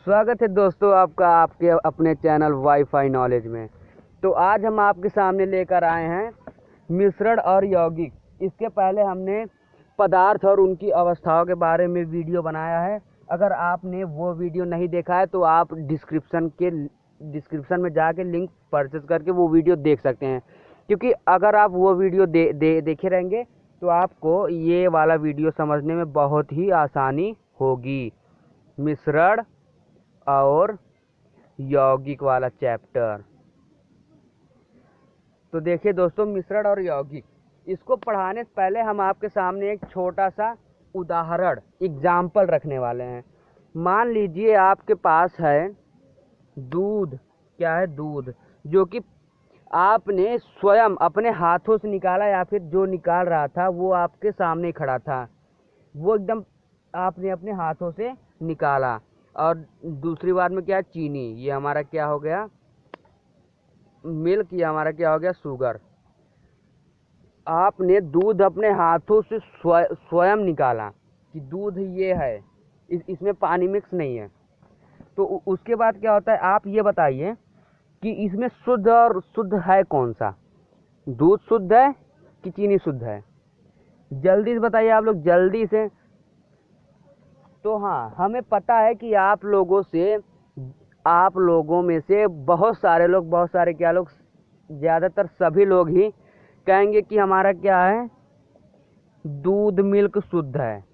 स्वागत है दोस्तों आपका आपके अपने चैनल वाईफाई नॉलेज में। तो आज हम आपके सामने लेकर आए हैं मिश्रण और यौगिक। इसके पहले हमने पदार्थ और उनकी अवस्थाओं के बारे में वीडियो बनाया है। अगर आपने वो वीडियो नहीं देखा है तो आप डिस्क्रिप्शन में जाके लिंक परचेज करके वो वीडियो देख सकते हैं, क्योंकि अगर आप वो वीडियो देखे रहेंगे तो आपको ये वाला वीडियो समझने में बहुत ही आसानी होगी। मिश्रण और यौगिक वाला चैप्टर। तो देखिए दोस्तों, मिश्रण और यौगिक, इसको पढ़ाने से पहले हम आपके सामने एक छोटा सा उदाहरण एग्जाम्पल रखने वाले हैं। मान लीजिए आपके पास है दूध। क्या है? दूध, जो कि आपने स्वयं अपने हाथों से निकाला या फिर जो निकाल रहा था वो आपके सामने खड़ा था, वो एकदम आपने अपने हाथों से निकाला। और दूसरी बात में क्या है? चीनी। ये हमारा क्या हो गया? मिल्क। ये हमारा क्या हो गया? शुगर। आपने दूध अपने हाथों से स्वयं निकाला कि दूध ये है, इसमें पानी मिक्स नहीं है। तो उसके बाद क्या होता है, आप ये बताइए कि इसमें शुद्ध और शुद्ध है कौन सा? दूध शुद्ध है कि चीनी शुद्ध है? जल्दी से बताइए आप लोग, जल्दी से। तो हाँ, हमें पता है कि आप लोगों में से बहुत सारे क्या लोग, ज़्यादातर सभी लोग ही कहेंगे कि हमारा क्या है, दूध मिल्क शुद्ध है।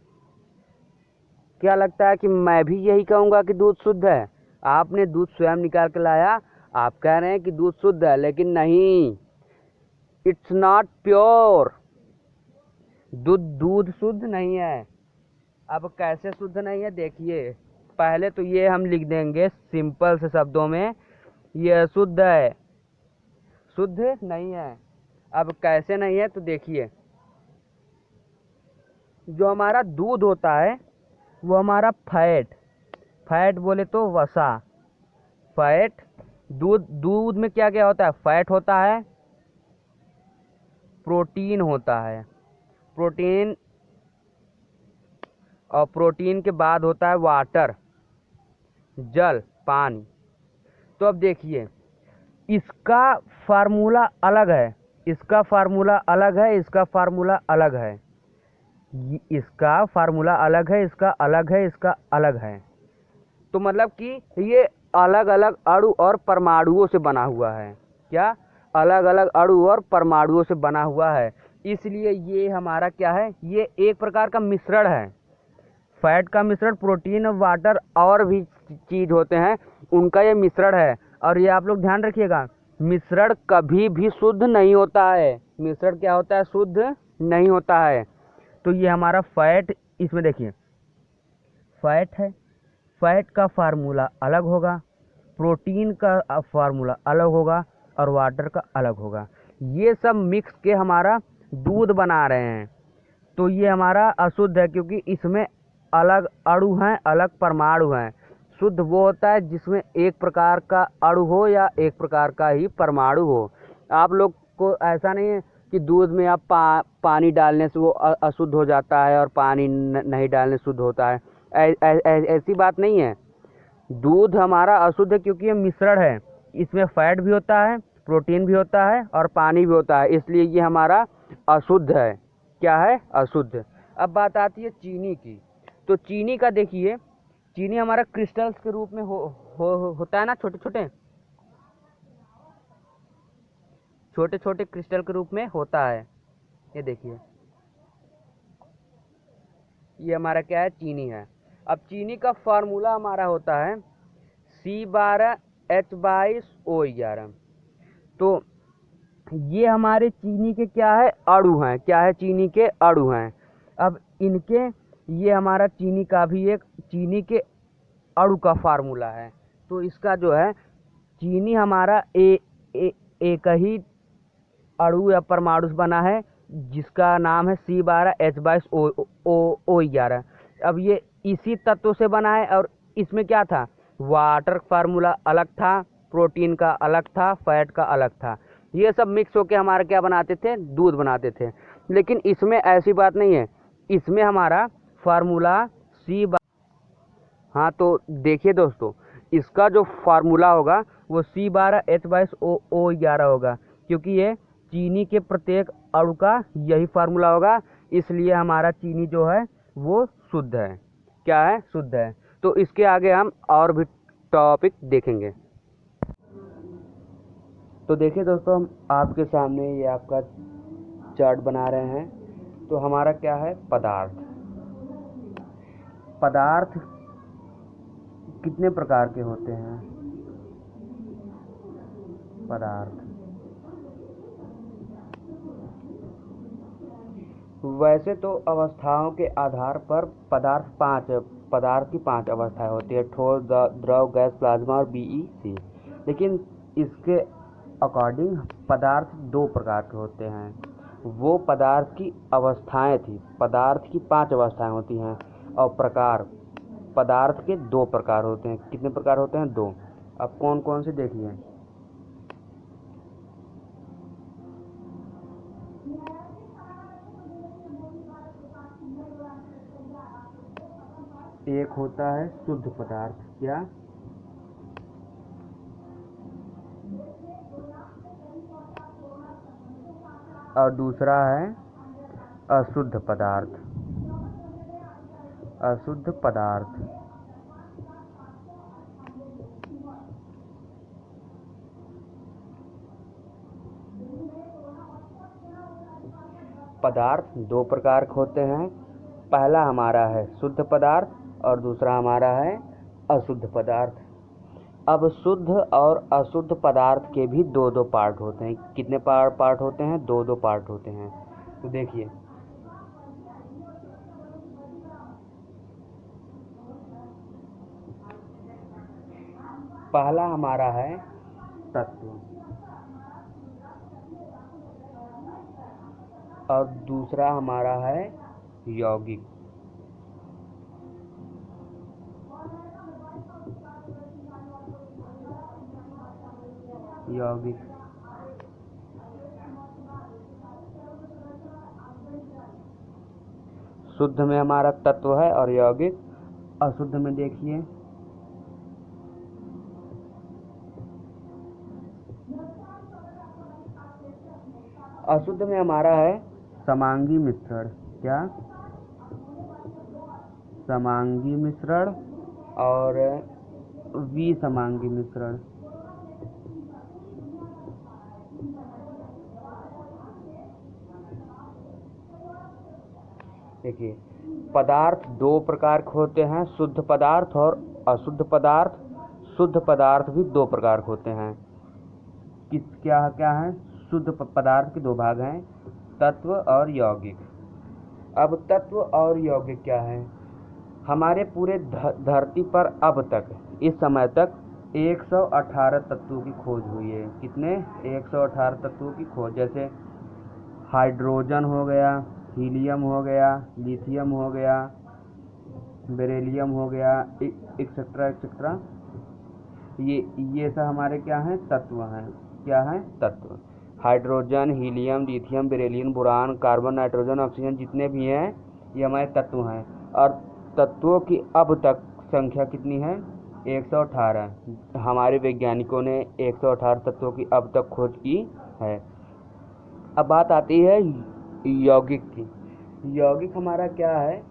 क्या लगता है कि मैं भी यही कहूँगा कि दूध शुद्ध है? आपने दूध स्वयं निकाल के लाया, आप कह रहे हैं कि दूध शुद्ध है, लेकिन नहीं, इट्स नॉट प्योर। दूध शुद्ध नहीं है। अब कैसे शुद्ध नहीं है देखिए। पहले तो ये हम लिख देंगे सिंपल से शब्दों में, ये अशुद्ध है, शुद्ध नहीं है। अब कैसे नहीं है तो देखिए, जो हमारा दूध होता है वो हमारा फैट बोले तो वसा, फैट। दूध में क्या क्या होता है? फैट होता है, प्रोटीन होता है, प्रोटीन, और प्रोटीन के बाद होता है वाटर, जल, पानी। तो अब देखिए, इसका फार्मूला अलग है, इसका फार्मूला अलग है, इसका फार्मूला अलग है, इसका फार्मूला अलग है, इसका अलग है, इसका अलग है। तो मतलब कि ये अलग अलग अणु और परमाणुओं से बना हुआ है। क्या? अलग अलग अणु और परमाणुओं से बना हुआ है। इसलिए ये हमारा क्या है, ये एक प्रकार का मिश्रण है। फैट का मिश्रण, प्रोटीन, वाटर और भी चीज़ होते हैं, उनका ये मिश्रण है। और ये आप लोग ध्यान रखिएगा, मिश्रण कभी भी शुद्ध नहीं होता है। मिश्रण क्या होता है? शुद्ध नहीं होता है। तो ये हमारा फैट, इसमें देखिए फैट है, फैट का फार्मूला अलग होगा, प्रोटीन का फार्मूला अलग होगा, और वाटर का अलग होगा। ये सब मिक्स के हमारा दूध बना रहे हैं। तो ये हमारा अशुद्ध है, क्योंकि इसमें अलग अणु हैं, अलग परमाणु हैं। शुद्ध वो होता है जिसमें एक प्रकार का अणु हो या एक प्रकार का ही परमाणु हो। आप लोग को ऐसा नहीं है कि दूध में आप पानी डालने से वो अशुद्ध हो जाता है और पानी नहीं डालने से शुद्ध होता है। ऐसी बात नहीं है। दूध हमारा अशुद्ध है क्योंकि ये मिश्रण है, इसमें फैट भी होता है, प्रोटीन भी होता है और पानी भी होता है, इसलिए ये हमारा अशुद्ध है। क्या है? अशुद्ध। अब बात आती है चीनी की। तो चीनी का देखिए, चीनी हमारा क्रिस्टल्स के रूप में होता है ना, छोटे छोटे क्रिस्टल के रूप में होता है। ये देखिए, ये हमारा क्या है? चीनी है। अब चीनी का फार्मूला हमारा होता है C12H22O11। तो ये हमारे चीनी के क्या है? अणु हैं। क्या है? चीनी के अणु हैं। अब इनके, ये हमारा चीनी का भी एक चीनी के अणु का फार्मूला है। तो इसका जो है, चीनी हमारा एक ही अणु या परमाणु से बना है, जिसका नाम है C12H22O11। अब ये इसी तत्व से बना है, और इसमें क्या था? वाटर फार्मूला अलग था, प्रोटीन का अलग था, फैट का अलग था। ये सब मिक्स होकर हमारा क्या बनाते थे? दूध बनाते थे। लेकिन इसमें ऐसी बात नहीं है, इसमें हमारा फार्मूला हाँ, तो देखिए दोस्तों, इसका जो फार्मूला होगा वो C12H22O11 होगा, क्योंकि ये चीनी के प्रत्येक अणु का यही फार्मूला होगा, इसलिए हमारा चीनी जो है वो शुद्ध है। क्या है? शुद्ध है। तो इसके आगे हम और भी टॉपिक देखेंगे। तो देखिए दोस्तों, हम आपके सामने ये आपका चार्ट बना रहे हैं। तो हमारा क्या है? पदार्थ। पदार्थ कितने प्रकार के होते हैं? पदार्थ वैसे तो अवस्थाओं के आधार पर पदार्थ की 5 अवस्थाएं होती है: ठोस, द्रव, गैस, प्लाज्मा और BEC। लेकिन इसके अकॉर्डिंग पदार्थ 2 प्रकार के होते हैं। वो पदार्थ की अवस्थाएं थी। पदार्थ की 5 अवस्थाएं होती हैं और प्रकार पदार्थ के 2 प्रकार होते हैं। कितने प्रकार होते हैं? 2। अब कौन कौन से देखिए। एक होता है शुद्ध पदार्थ। क्या? और दूसरा है अशुद्ध पदार्थ। अशुद्ध पदार्थ पदार्थ 2 प्रकार के होते हैं। पहला हमारा है शुद्ध पदार्थ और दूसरा हमारा है अशुद्ध पदार्थ। अब शुद्ध और अशुद्ध पदार्थ के भी 2-2 पार्ट होते हैं। कितने पार्ट होते हैं? 2-2 पार्ट होते हैं। तो देखिए, पहला हमारा है तत्व और दूसरा हमारा है यौगिक। शुद्ध में हमारा तत्व है और यौगिक। अशुद्ध में देखिए, अशुद्ध में हमारा है समांगी मिश्रण। क्या? समांगी मिश्रण और विसमांगी मिश्रण। देखिए, पदार्थ 2 प्रकार के होते हैं: शुद्ध पदार्थ और अशुद्ध पदार्थ। शुद्ध पदार्थ भी 2 प्रकार के होते हैं। क्या क्या है? शुद्ध पदार्थ के 2 भाग हैं: तत्व और यौगिक। अब तत्व और यौगिक क्या है? हमारे पूरे धरती पर अब तक, इस समय तक 118 तत्वों की खोज हुई है। कितने? 118 तत्वों की खोज। जैसे हाइड्रोजन हो गया, हीलियम हो गया, लिथियम हो गया, बेरिलियम हो गया, एक्सेट्रा एक्सेट्रा। ये सब हमारे क्या हैं? तत्व हैं। क्या हैं? तत्व। Hydrogen, helium, lithium, beryllium, boron, carbon, nitrogen, oxygen, जितने भी हैं ये हमारे तत्व हैं। और तत्वों की अब तक संख्या कितनी है? 118। हमारे वैज्ञानिकों ने 118 तत्वों की अब तक खोज की है। अब बात आती है यौगिक की। यौगिक हमारा क्या है?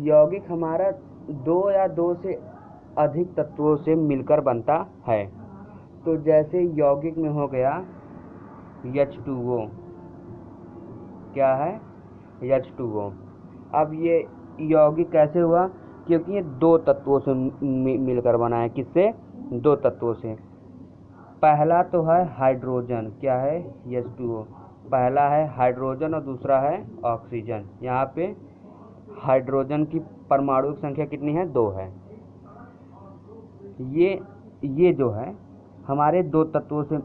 यौगिक हमारा 2 या 2 से अधिक तत्वों से मिलकर बनता है। तो जैसे यौगिक में हो गया H2O। क्या है? H2O। अब ये यौगिक कैसे हुआ? क्योंकि ये 2 तत्वों से मिलकर बना है। किससे? 2 तत्वों से। पहला तो है हाइड्रोजन। क्या है? H2O। पहला है हाइड्रोजन और दूसरा है ऑक्सीजन। यहाँ पे हाइड्रोजन की परमाणु संख्या कितनी है? 2 है। ये जो है हमारे 2 तत्वों से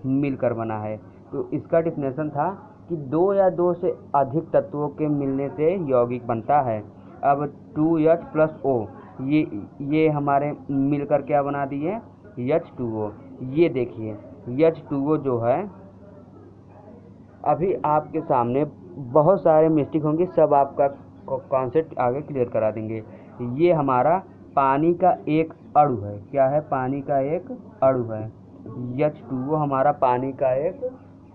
मिलकर बना है। तो इसका डिफिनेशन था कि 2 या 2 से अधिक तत्वों के मिलने से यौगिक बनता है। अब 2H + O ये हमारे मिलकर क्या बना दिए? H2O। ये देखिए, H2O जो है, अभी आपके सामने बहुत सारे मिस्टेक होंगे, सब आपका कॉन्सेप्ट आगे क्लियर करा देंगे। ये हमारा पानी का एक अणु है। क्या है? पानी का एक अणु है। H2O हमारा पानी का एक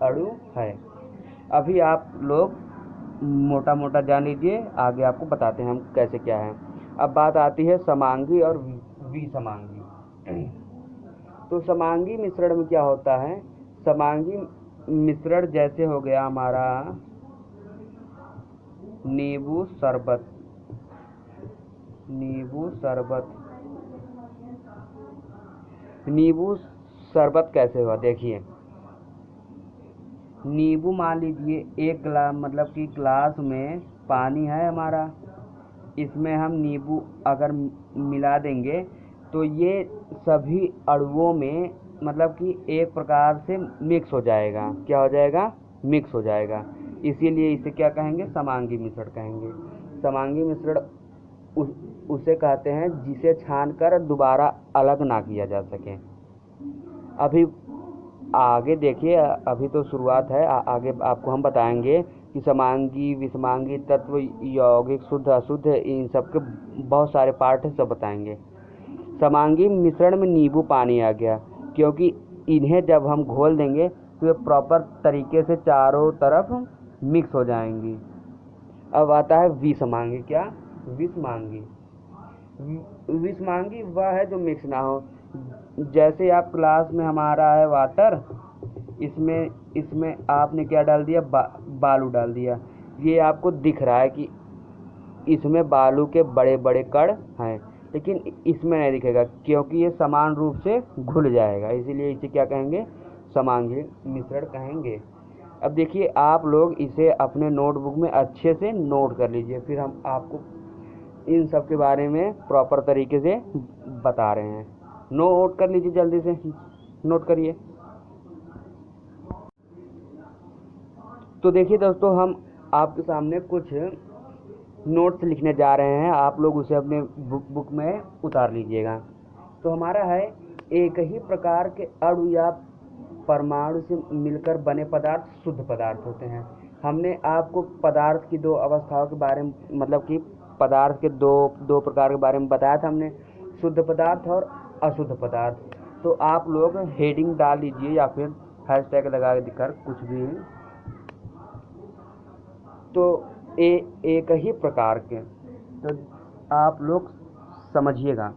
अणु है। अभी आप लोग मोटा मोटा जान लीजिए, आगे आपको बताते हैं हम कैसे क्या है। अब बात आती है समांगी और विसमांगी। तो समांगी मिश्रण में क्या होता है? समांगी मिश्रण जैसे हो गया हमारा नींबू शरबत। नींबू शरबत कैसे हुआ? देखिए, नींबू मान लीजिए एक गिलास, मतलब कि ग्लास में पानी है हमारा, इसमें हम नींबू अगर मिला देंगे तो ये सभी अणुओं में मतलब कि एक प्रकार से मिक्स हो जाएगा। क्या हो जाएगा? मिक्स हो जाएगा। इसीलिए इसे क्या कहेंगे? समांगी मिश्रण कहेंगे। समांगी मिश्रण उसे कहते हैं जिसे छानकर दोबारा अलग ना किया जा सके। अभी आगे देखिए, अभी तो शुरुआत है, आगे आपको हम बताएंगे कि समांगी, विषमांगी तत्व, यौगिक, शुद्ध अशुद्ध, इन सब के बहुत सारे पार्ट हैं, सब बताएंगे। समांगी मिश्रण में नींबू पानी आ गया, क्योंकि इन्हें जब हम घोल देंगे तो ये प्रॉपर तरीके से चारों तरफ मिक्स हो जाएंगी। अब आता है विषमांगी। क्या? विषमांगी। विषमांगी वह है जो मिक्स ना हो। जैसे आप क्लास में हमारा है वाटर, इसमें आपने क्या डाल दिया? बालू डाल दिया। ये आपको दिख रहा है कि इसमें बालू के बड़े बड़े कण हैं, लेकिन इसमें नहीं दिखेगा क्योंकि ये समान रूप से घुल जाएगा। इसीलिए इसे क्या कहेंगे? समांगी मिश्रण कहेंगे। अब देखिए, आप लोग इसे अपने नोटबुक में अच्छे से नोट कर लीजिए, फिर हम आपको इन सब के बारे में प्रॉपर तरीके से बता रहे हैं। नोट कर लीजिए, जल्दी से नोट करिए। तो देखिए दोस्तों, हम आपके सामने कुछ नोट्स लिखने जा रहे हैं, आप लोग उसे अपने बुक में उतार लीजिएगा। तो हमारा है, एक ही प्रकार के अणु या परमाणु से मिलकर बने पदार्थ शुद्ध पदार्थ होते हैं। हमने आपको पदार्थ की दो अवस्थाओं के बारे में, मतलब कि पदार्थ के दो प्रकार के बारे में बताया था हमने, शुद्ध पदार्थ और अशुद्ध पदार्थ। तो आप लोग हेडिंग डाल लीजिए या फिर हैशटैग लगा कर कुछ भी। तो एक ही प्रकार के, तो आप लोग समझिएगा,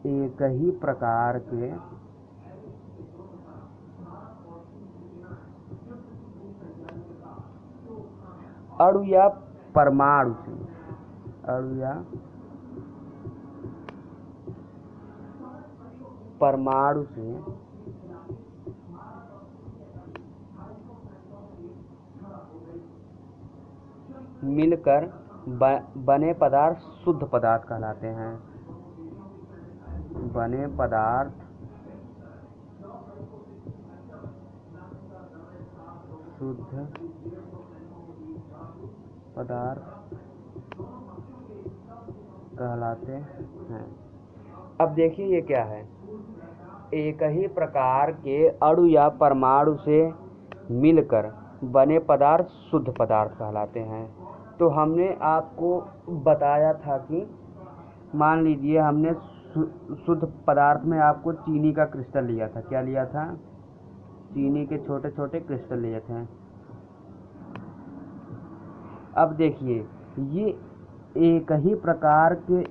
एक ही प्रकार के अणु या परमाणु से, अणु या परमाणु से मिलकर बने पदार्थ शुद्ध पदार्थ कहलाते हैं। बने पदार्थ शुद्ध पदार्थ कहलाते हैं। अब देखिए ये क्या है, एक ही प्रकार के अणु या परमाणु से मिलकर बने पदार्थ शुद्ध पदार्थ कहलाते हैं। तो हमने आपको बताया था कि मान लीजिए हमने शुद्ध पदार्थ में आपको चीनी का क्रिस्टल लिया था। क्या लिया था? चीनी के छोटे छोटे क्रिस्टल लिए थे। अब देखिए, ये एक ही प्रकार के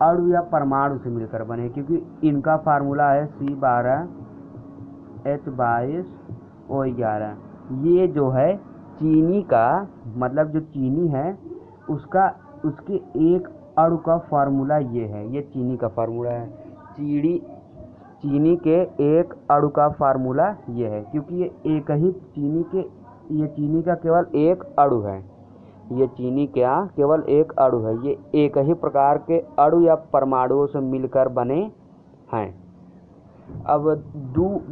अणु या परमाणु से मिलकर बने, क्योंकि इनका फार्मूला है C12H22O11। ये जो है चीनी का, मतलब जो चीनी है उसके एक अणु का फार्मूला ये है। ये चीनी का फार्मूला है। चीनी के एक अणु का फार्मूला ये है, क्योंकि ये एक ही चीनी का केवल एक अणु है। ये चीनी क्या केवल एक अणु है। ये एक ही प्रकार के अणु या परमाणुओं से मिलकर बने हैं। अब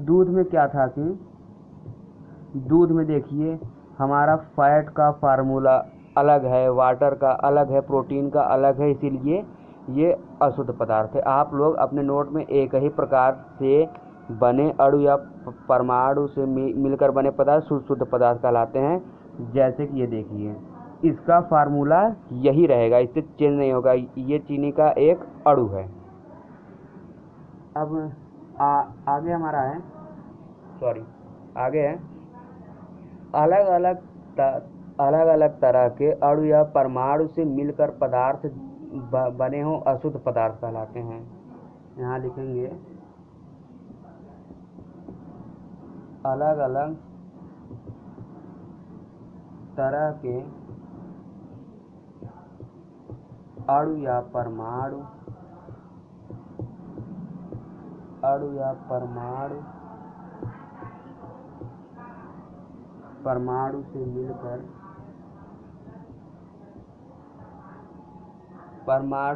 दूध में क्या था कि दूध में देखिए हमारा फैट का फार्मूला अलग है, वाटर का अलग है, प्रोटीन का अलग है, इसीलिए ये अशुद्ध पदार्थ है। आप लोग अपने नोट में एक ही प्रकार से बने अणु या परमाणु से मिलकर बने पदार्थ शुद्ध पदार्थ कहलाते हैं। जैसे कि ये देखिए, इसका फार्मूला यही रहेगा, इससे चेंज नहीं होगा। ये चीनी का एक अणु है। अब आगे हमारा है, आगे है अलग अलग तरह के अणु या परमाणु से मिलकर पदार्थ बने हों अशुद्ध पदार्थ कहलाते हैं। यहाँ लिखेंगे अलग अलग तरह के अणु या परमाणु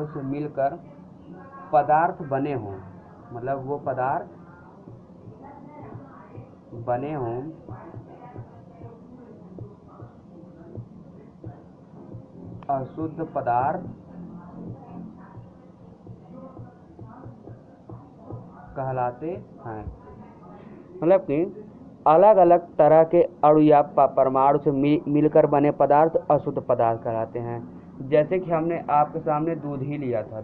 से मिलकर पदार्थ बने हों, मतलब वो पदार्थ बने हों अशुद्ध पदार्थ कहलाते हैं। मतलब कि अलग अलग तरह के अणु या परमाणु से मिलकर बने पदार्थ अशुद्ध पदार्थ कहलाते हैं। जैसे कि हमने आपके सामने दूध ही लिया था।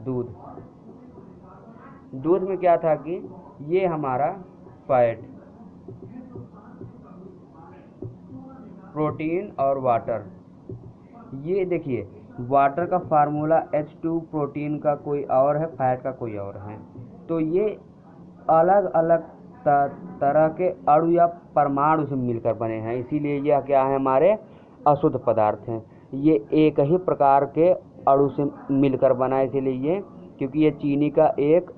दूध में क्या था कि ये हमारा फैट, प्रोटीन और वाटर। ये देखिए वाटर का फार्मूला H2, प्रोटीन का कोई और है, फैट का कोई और है। तो ये अलग अलग तरह के अणु या परमाणु से मिलकर बने हैं, इसीलिए यह क्या है, हमारे अशुद्ध पदार्थ हैं। ये एक ही प्रकार के अणु से मिलकर बना है, इसीलिए ये, क्योंकि ये चीनी का एक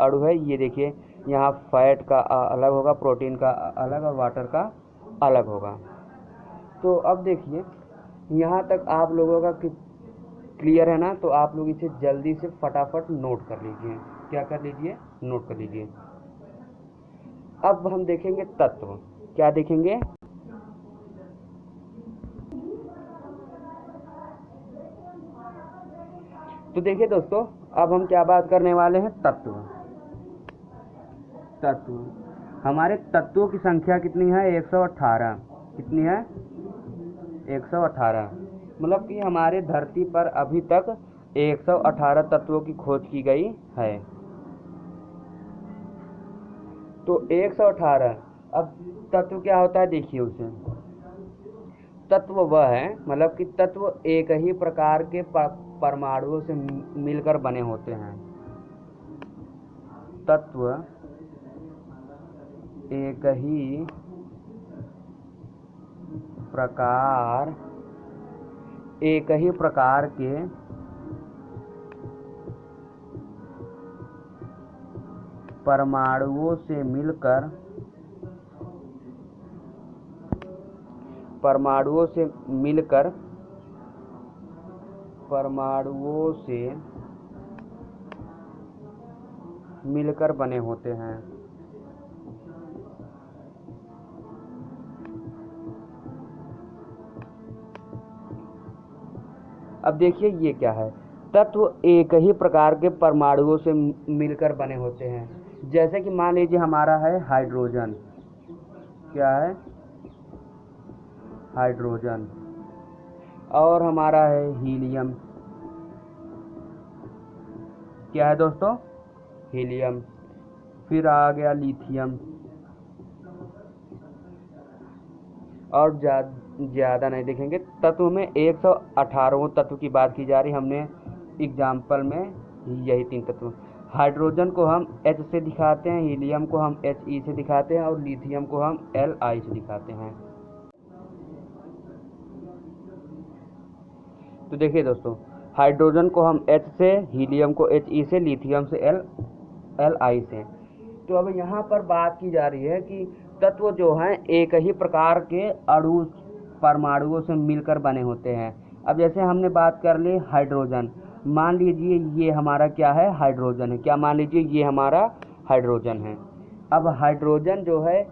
अणु है, ये देखिए यहाँ फैट का अलग होगा, प्रोटीन का अलग और वाटर का अलग होगा। तो अब देखिए यहाँ तक आप लोगों का क्लियर है ना। तो आप लोग इसे जल्दी से फटाफट नोट कर लीजिए। क्या कर लीजिए? नोट कर लीजिए। अब हम देखेंगे तत्व। क्या देखेंगे? तो देखिए दोस्तों, अब हम क्या बात करने वाले हैं? तत्व। हमारे तत्वों की संख्या कितनी है? 118। कितनी है? 118। मतलब कि हमारे धरती पर अभी तक 118 तत्वों की खोज की गई है। तो 118। अब तत्व क्या होता है देखिए उसे। तत्व वह है, मतलब कि तत्व एक ही प्रकार के परमाणुओं से मिलकर बने होते हैं। तत्व एक ही प्रकार के परमाणुओं से मिलकर बने होते हैं। अब देखिए ये क्या है? तत्व एक ही प्रकार के परमाणुओं से मिलकर बने होते हैं। जैसे कि मान लीजिए हमारा है हाइड्रोजन। क्या है? हाइड्रोजन। और हमारा है हीलियम। क्या है दोस्तों? हीलियम। फिर आ गया लिथियम। और ज़्यादा नहीं देखेंगे। तत्व में 118 तत्व की बात की जा रही। हमने एग्जाम्पल में यही 3 तत्व। हाइड्रोजन को हम H से दिखाते हैं, हीलियम को हम He से दिखाते हैं और लिथियम को हम Li से दिखाते हैं। तो देखिए दोस्तों, हाइड्रोजन को हम H से, हीलियम को He से, लिथियम से Li से। तो अब यहाँ पर बात की जा रही है कि तत्व जो हैं एक ही प्रकार के अणु परमाणुओं से मिलकर बने होते हैं। अब जैसे हमने बात कर ली हाइड्रोजन। मान लीजिए ये हमारा क्या है? हाइड्रोजन है। क्या मान लीजिए ये हमारा हाइड्रोजन है। अब हाइड्रोजन जो है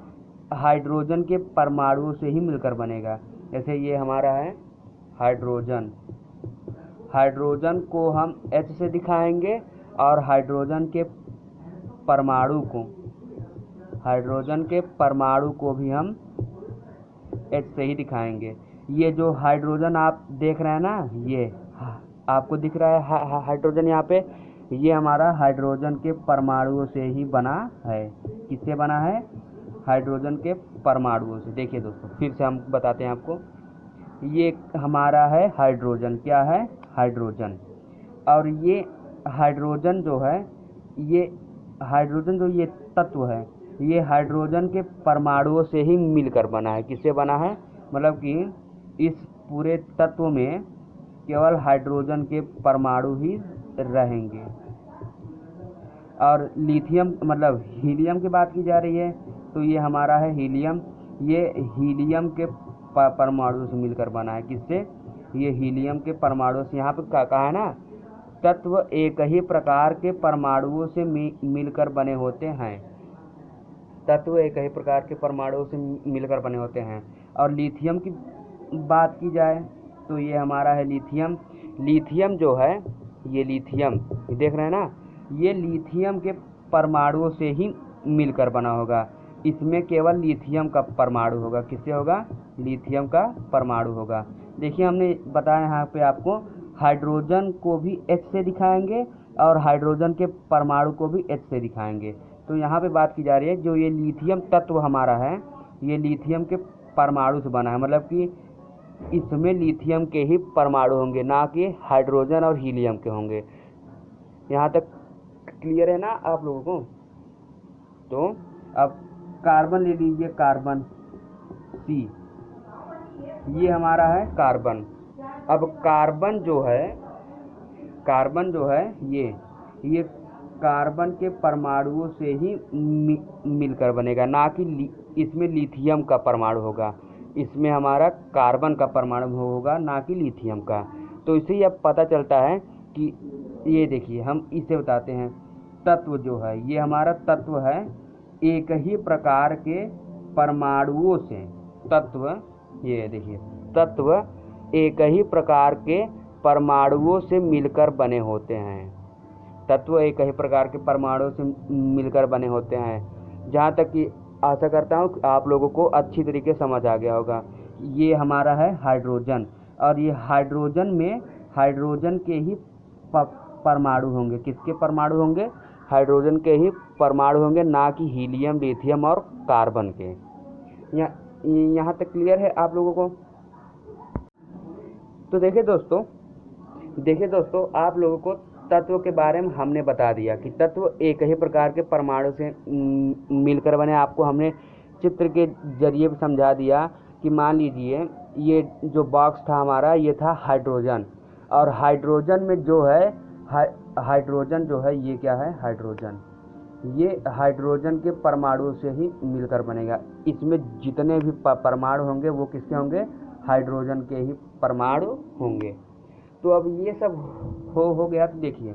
हाइड्रोजन के परमाणुओं से ही मिलकर बनेगा। जैसे ये हमारा है हाइड्रोजन। हाइड्रोजन को हम H से दिखाएंगे और हाइड्रोजन के परमाणु को भी हम H से ही दिखाएंगे। ये जो हाइड्रोजन आप देख रहे हैं ना, ये आपको दिख रहा है हाइड्रोजन यहाँ पे, ये हमारा हाइड्रोजन के परमाणुओं से ही बना है। किससे बना है? हाइड्रोजन के परमाणुओं से। देखिए दोस्तों, फिर से हम बताते हैं आपको। ये हमारा है हाइड्रोजन। क्या है? हाइड्रोजन। और ये हाइड्रोजन जो है, ये हाइड्रोजन जो ये तत्व है, ये हाइड्रोजन के परमाणुओं से ही मिलकर बना है। किससे बना है? मतलब कि इस पूरे तत्व में केवल हाइड्रोजन के परमाणु ही रहेंगे। और लिथियम मतलब हीलियम की बात की जा रही है, तो ये हमारा है हीलियम। ये हीलियम के परमाणु से मिलकर बना है। किससे? ये हीलियम के परमाणु से। यहाँ पे कहा है ना, तत्व एक ही प्रकार के परमाणुओं से मिलकर बने होते हैं। तत्व एक ही प्रकार के परमाणुओं से मिलकर बने होते हैं। और लिथियम की बात की जाए तो ये हमारा है लिथियम। लिथियम जो है, ये लिथियम देख रहे हैं ना, ये लिथियम के परमाणुओं से ही मिलकर बना होगा। इसमें केवल लिथियम का परमाणु होगा। किससे होगा? लिथियम का परमाणु होगा। देखिए, हमने बताया यहाँ पे आपको, हाइड्रोजन को भी H से दिखाएंगे और हाइड्रोजन के परमाणु को भी H से दिखाएंगे। तो यहाँ पे बात की जा रही है, जो ये लिथियम तत्व हमारा है, ये लिथियम के परमाणु से बना है। मतलब कि इसमें लिथियम के ही परमाणु होंगे, ना कि हाइड्रोजन और हीलियम के होंगे। यहाँ तक क्लियर है ना आप लोगों को? तो अब कार्बन ले लीजिए, कार्बन C, ये हमारा है कार्बन। अब कार्बन जो है, ये कार्बन के परमाणुओं से ही मिलकर बनेगा, ना कि इसमें लिथियम का परमाणु होगा। इसमें हमारा कार्बन का परमाणु होगा, ना कि लिथियम का। तो इससे ही अब पता चलता है कि ये देखिए, हम इसे बताते हैं, तत्व जो है, ये हमारा तत्व है एक ही प्रकार के परमाणुओं से। तत्व, ये देखिए, तत्व एक ही प्रकार के परमाणुओं से मिलकर बने होते हैं। तत्व एक ही प्रकार के परमाणुओं से मिलकर बने होते हैं। जहाँ तक कि आशा करता हूँ कि आप लोगों को अच्छी तरीके से समझ आ गया होगा। ये हमारा है हाइड्रोजन, और ये हाइड्रोजन में हाइड्रोजन के ही परमाणु होंगे। किसके परमाणु होंगे? हाइड्रोजन के ही परमाणु होंगे, ना कि हीलियम, लिथियम और कार्बन के। यहाँ तक क्लियर है आप लोगों को? तो देखिए दोस्तों, आप लोगों को तत्व के बारे में हमने बता दिया कि तत्व एक ही प्रकार के परमाणु से मिलकर बने। आपको हमने चित्र के जरिए समझा दिया कि मान लीजिए ये जो बॉक्स था हमारा, ये था हाइड्रोजन, और हाइड्रोजन में जो है हाइड्रोजन जो है, ये क्या है? हाइड्रोजन। ये हाइड्रोजन के परमाणु से ही मिलकर बनेगा। इसमें जितने भी परमाणु होंगे वो किसके होंगे? हाइड्रोजन के ही परमाणु होंगे। तो अब ये सब हो गया। तो देखिए,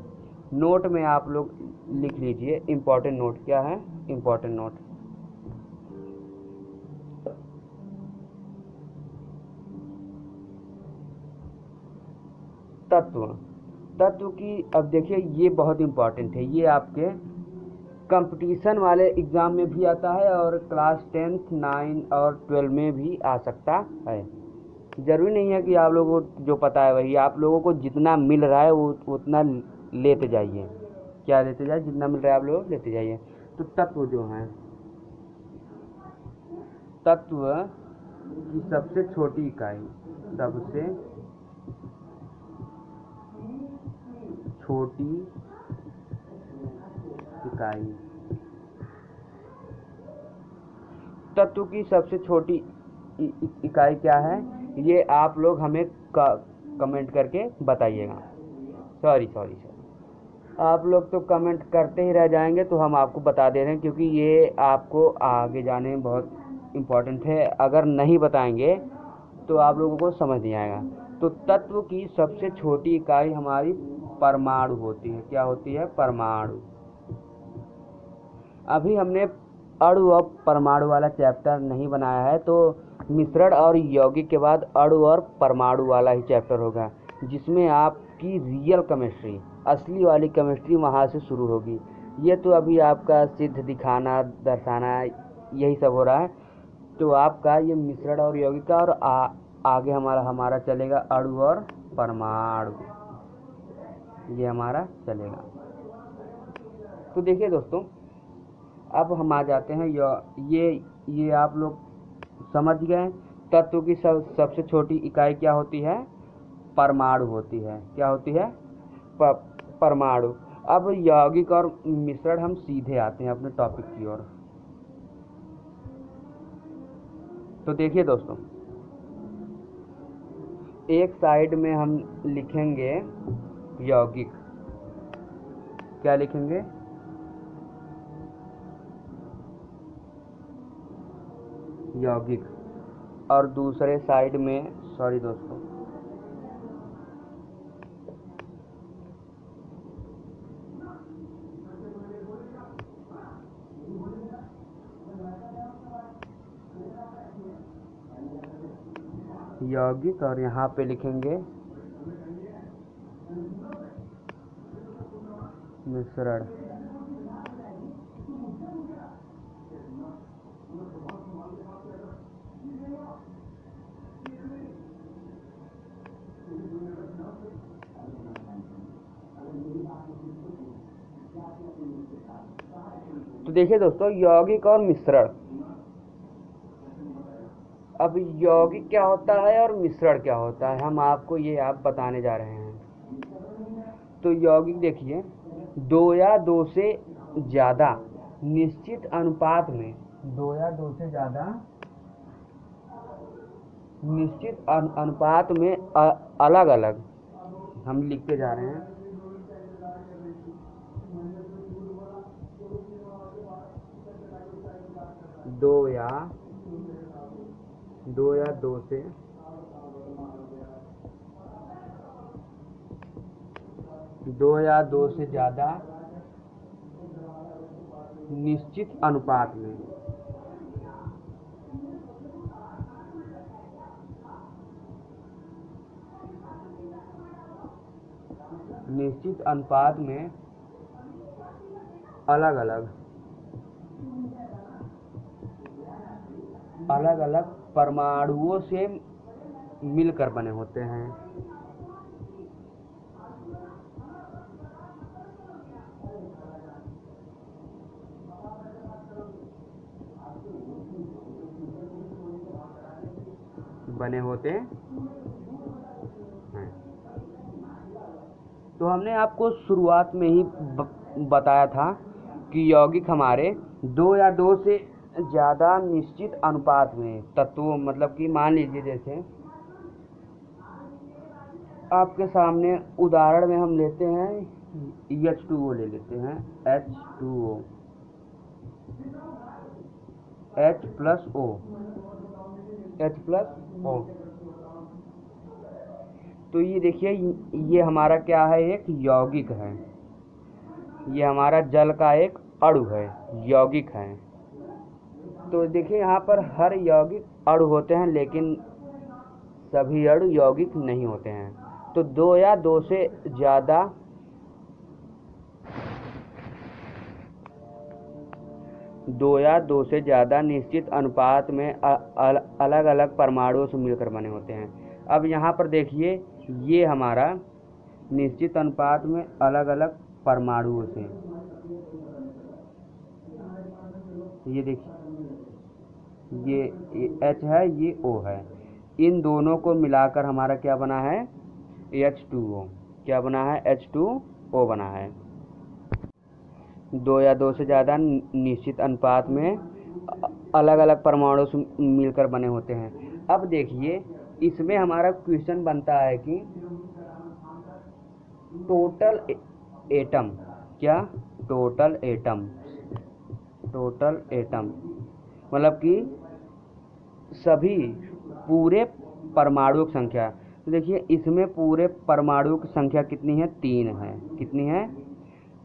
नोट में आप लोग लिख लीजिए इम्पोर्टेंट नोट। क्या है इम्पोर्टेंट नोट? तत्व की, अब देखिए, ये बहुत इम्पोर्टेंट है। ये आपके कंपटीशन वाले एग्ज़ाम में भी आता है और क्लास 10, 9 और 12 में भी आ सकता है। ज़रूरी नहीं है कि आप लोगों को जो पता है वही, आप लोगों को जितना मिल रहा है वो उतना लेते जाइए। क्या लेते जाइए? जितना मिल रहा है आप लोग लेते जाइए। तो तत्व जो हैं, तत्व की सबसे छोटी इकाई, सबसे छोटी इकाई, तत्व की सबसे छोटी इकाई क्या है? ये आप लोग हमें कमेंट करके बताइएगा। सॉरी, आप लोग तो कमेंट करते ही रह जाएंगे, तो हम आपको बता दे रहे हैं, क्योंकि ये आपको आगे जाने में बहुत इम्पोर्टेंट है। अगर नहीं बताएंगे तो आप लोगों को समझ नहीं आएगा। तो तत्व की सबसे छोटी इकाई हमारी परमाणु होती है। क्या होती है? परमाणु। अभी हमने अणु और परमाणु वाला चैप्टर नहीं बनाया है, तो मिश्रण और यौगिक के बाद अणु और परमाणु वाला ही चैप्टर होगा, जिसमें आपकी रियल केमिस्ट्री, असली वाली केमिस्ट्री वहाँ से शुरू होगी। ये तो अभी आपका सिद्ध, दिखाना, दर्शाना, यही सब हो रहा है। तो आपका ये मिश्रण और यौगिक का और आगे हमारा चलेगा अणु और परमाणु, ये हमारा चलेगा। तो देखिए दोस्तों, अब हम आ जाते हैं ये आप लोग समझ गए। तत्व की सबसे छोटी इकाई क्या होती है? परमाणु होती है। क्या होती है? परमाणु। अब यौगिक और मिश्रण हम सीधे आते हैं अपने टॉपिक की ओर। तो देखिए दोस्तों, एक साइड में हम लिखेंगे यौगिक। क्या लिखेंगे? यौगिक। और दूसरे साइड में, सॉरी दोस्तों, यौगिक, और यहाँ पे लिखेंगे मिश्रण। तो देखिए दोस्तों, यौगिक और मिश्रण। अब यौगिक क्या होता है और मिश्रण क्या होता है, हम आपको ये बताने जा रहे हैं। तो यौगिक देखिए, 2 या 2 से ज़्यादा निश्चित अनुपात में, 2 या 2 से ज़्यादा निश्चित अनुपात में अलग अलग, हम लिखते जा रहे हैं, दो या दो से ज़्यादा निश्चित अनुपात में, अलग अलग परमाणुओं से मिलकर बने होते हैं। तो हमने आपको शुरुआत में ही बताया था कि यौगिक हमारे 2 या 2 से ज़्यादा निश्चित अनुपात में तत्वों, मतलब कि मान लीजिए जैसे आपके सामने उदाहरण में हम लेते हैं H2O, ले लेते हैं H2O, H+O। तो ये देखिए, ये हमारा क्या है? एक यौगिक है। ये हमारा जल का एक अणु है, यौगिक है। तो देखिए, यहाँ पर हर यौगिक अणु होते हैं, लेकिन सभी अणु यौगिक नहीं होते हैं। तो 2 या 2 से ज़्यादा निश्चित अनुपात में अलग अलग परमाणुओं से मिलकर बने होते हैं। अब यहाँ पर देखिए, ये हमारा निश्चित अनुपात में अलग अलग परमाणुओं से, ये देखिए, ये H है, ये O है, इन दोनों को मिलाकर हमारा क्या बना है? H2O। क्या बना है? H2O बना है। 2 या 2 से ज़्यादा निश्चित अनुपात में अलग अलग परमाणु से मिलकर बने होते हैं। अब देखिए, इसमें हमारा क्वेश्चन बनता है कि टोटल एटम, क्या? टोटल एटम मतलब कि सभी पूरे परमाणुओं की संख्या। तो देखिए, इसमें पूरे परमाणुओं की संख्या कितनी है? 3 है। कितनी है?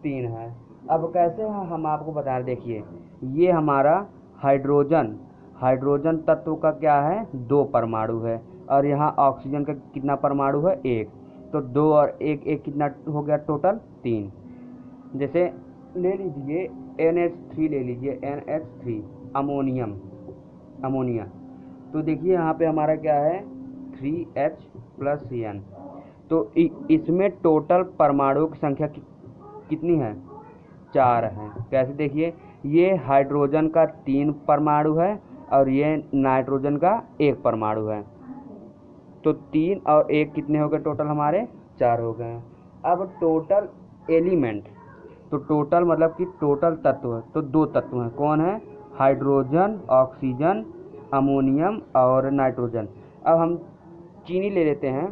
3 है। अब कैसे हम आपको बता रहे, देखिए, ये हमारा हाइड्रोजन तत्व का क्या है? 2 परमाणु है, और यहाँ ऑक्सीजन का कितना परमाणु है? 1। तो 2 और 1 कितना हो गया? टोटल 3। जैसे ले लीजिए NH3, ले लीजिए NH3, अमोनिया। तो देखिए, यहाँ पे हमारा क्या है? 3H+N। तो इसमें टोटल परमाणुओं की संख्या कितनी है? 4 है। कैसे देखिए, ये हाइड्रोजन का 3 परमाणु है और ये नाइट्रोजन का 1 परमाणु है। तो 3 और 1 कितने हो गए टोटल हमारे? 4 हो गए। अब टोटल एलिमेंट, तो टोटल मतलब कि टोटल तत्व, तो 2 तत्व हैं। कौन है? हाइड्रोजन, ऑक्सीजन, अमोनियम और नाइट्रोजन। अब हम चीनी ले लेते हैं,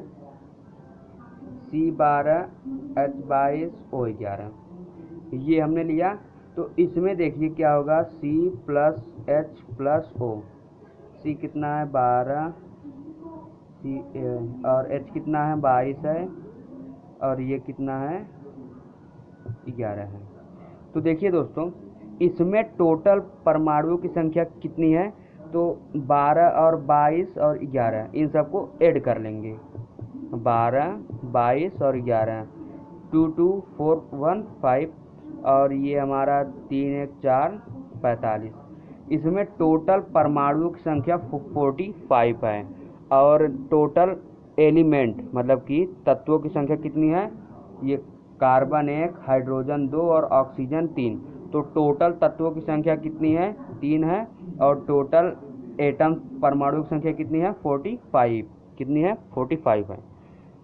C12H22O11, ये हमने लिया। तो इसमें देखिए क्या होगा, C+H+O। C कितना है? 12, C और H कितना है? 22 है, और ये कितना है? 11 है। तो देखिए दोस्तों, इसमें टोटल परमाणुओं की संख्या कितनी है? तो 12 और 22 और 11, इन सबको ऐड कर लेंगे। 12, 22 और 11, 2 2 4 1 5, और ये हमारा 3 1 4 45। इसमें टोटल परमाणुओं की संख्या 45 है। और टोटल एलिमेंट मतलब कि तत्वों की संख्या कितनी है? ये कार्बन 1, हाइड्रोजन 2 और ऑक्सीजन 3। तो टोटल तत्वों की संख्या कितनी है? 3 है। और टोटल एटम परमाणु की संख्या कितनी है? 45। कितनी है? 45 है।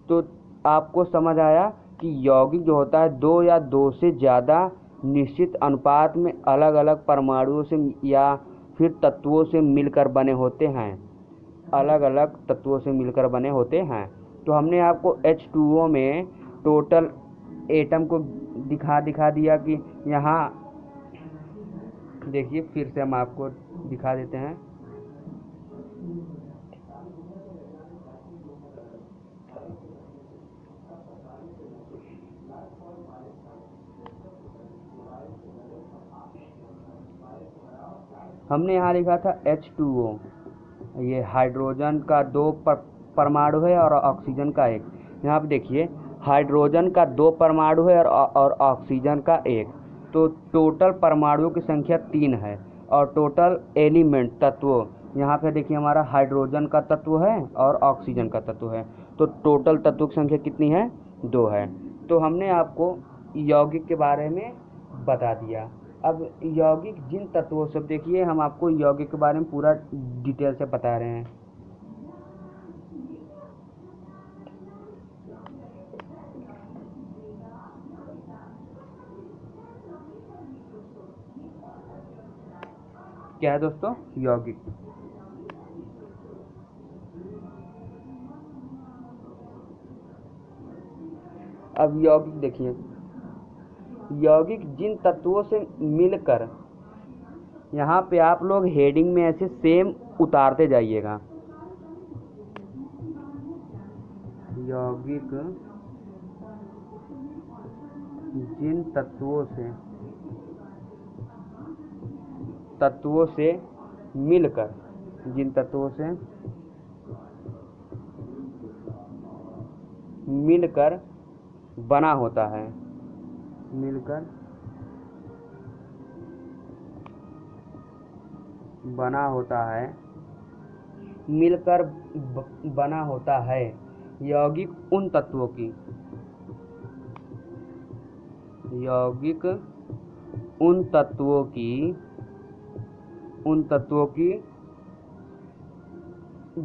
तो आपको समझ आया कि यौगिक जो होता है 2 या 2 से ज़्यादा निश्चित अनुपात में अलग अलग परमाणुओं से या फिर तत्वों से मिलकर बने होते हैं। अलग अलग तत्वों से मिलकर बने होते हैं। तो हमने आपको H2O में टोटल एटम को दिखा दिया कि यहाँ देखिए, फिर से हम आपको दिखा देते हैं। हमने यहाँ लिखा था H2O, ये हाइड्रोजन का 2 परमाणु है और ऑक्सीजन का 1। यहाँ पे देखिए, हाइड्रोजन का 2 परमाणु है और ऑक्सीजन का 1। तो टोटल परमाणुओं की संख्या 3 है। और टोटल एलिमेंट तत्व, यहाँ पे देखिए हमारा हाइड्रोजन का तत्व है और ऑक्सीजन का तत्व है। तो टोटल तत्वों की संख्या कितनी है? 2 है। तो हमने आपको यौगिक के बारे में बता दिया। अब यौगिक जिन तत्वों से, देखिए हम आपको यौगिक के बारे में पूरा डिटेल से बता रहे हैं। क्या है दोस्तों? यौगिक। अब यौगिक देखिए, यौगिक जिन तत्वों से मिलकर, यहाँ पे आप लोग हेडिंग में ऐसे सेम उतारते जाइएगा। यौगिक जिन तत्वों से मिलकर, जिन तत्वों से मिलकर बना होता है, मिलकर बना होता है, मिलकर बना होता है। यौगिक उन तत्वों की, यौगिक उन तत्वों की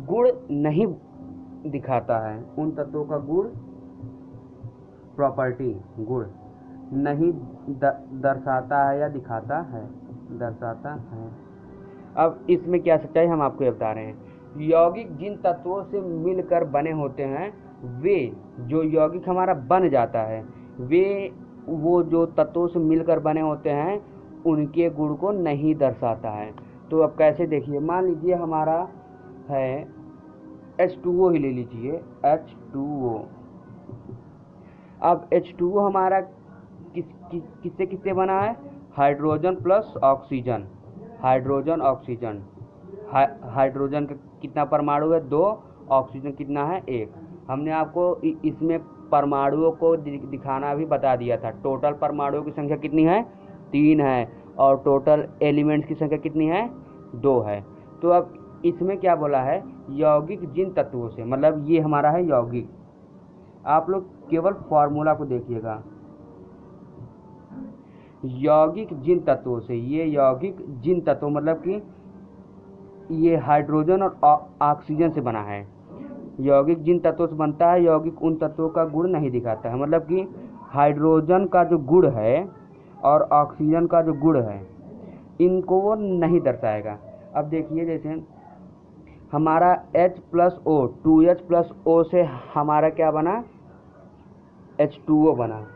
गुण नहीं दिखाता है। उन तत्वों का गुण, प्रॉपर्टी, गुण नहीं दर्शाता है या दिखाता है, दर्शाता है। अब इसमें क्या सच्चाई हम आपको ये बता रहे हैं। यौगिक जिन तत्वों से मिलकर बने होते हैं, वे जो यौगिक हमारा बन जाता है, वे वो जो तत्वों से मिलकर बने होते हैं उनके गुण को नहीं दर्शाता है। तो अब कैसे देखिए, मान लीजिए हमारा है H2O ही ले लीजिए, H2O। अब H2O हमारा किससे किससे बना है? Hydrogen plus oxygen, hydrogen oxygen. Hydrogen का कितना परमाणु है? 2। ऑक्सीजन कितना है? 1। हमने आपको इसमें परमाणुओं को दिखाना भी बता दिया था। टोटल परमाणुओं की संख्या कितनी है? 3 है। और टोटल एलिमेंट्स की संख्या कितनी है? 2 है। तो अब इसमें क्या बोला है, यौगिक जिन तत्वों से, मतलब ये हमारा है यौगिक। आप लोग केवल फॉर्मूला को देखिएगा, यौगिक जिन तत्वों से, ये यौगिक जिन तत्वों मतलब कि ये हाइड्रोजन और ऑक्सीजन से बना है। यौगिक जिन तत्वों से बनता है, यौगिक उन तत्वों का गुण नहीं दिखाता है, मतलब कि हाइड्रोजन का जो गुण है और ऑक्सीजन का जो गुण है इनको वो नहीं दर्शाएगा। अब देखिए जैसे हमारा H+O 2H+O से हमारा क्या बना, H2O बना।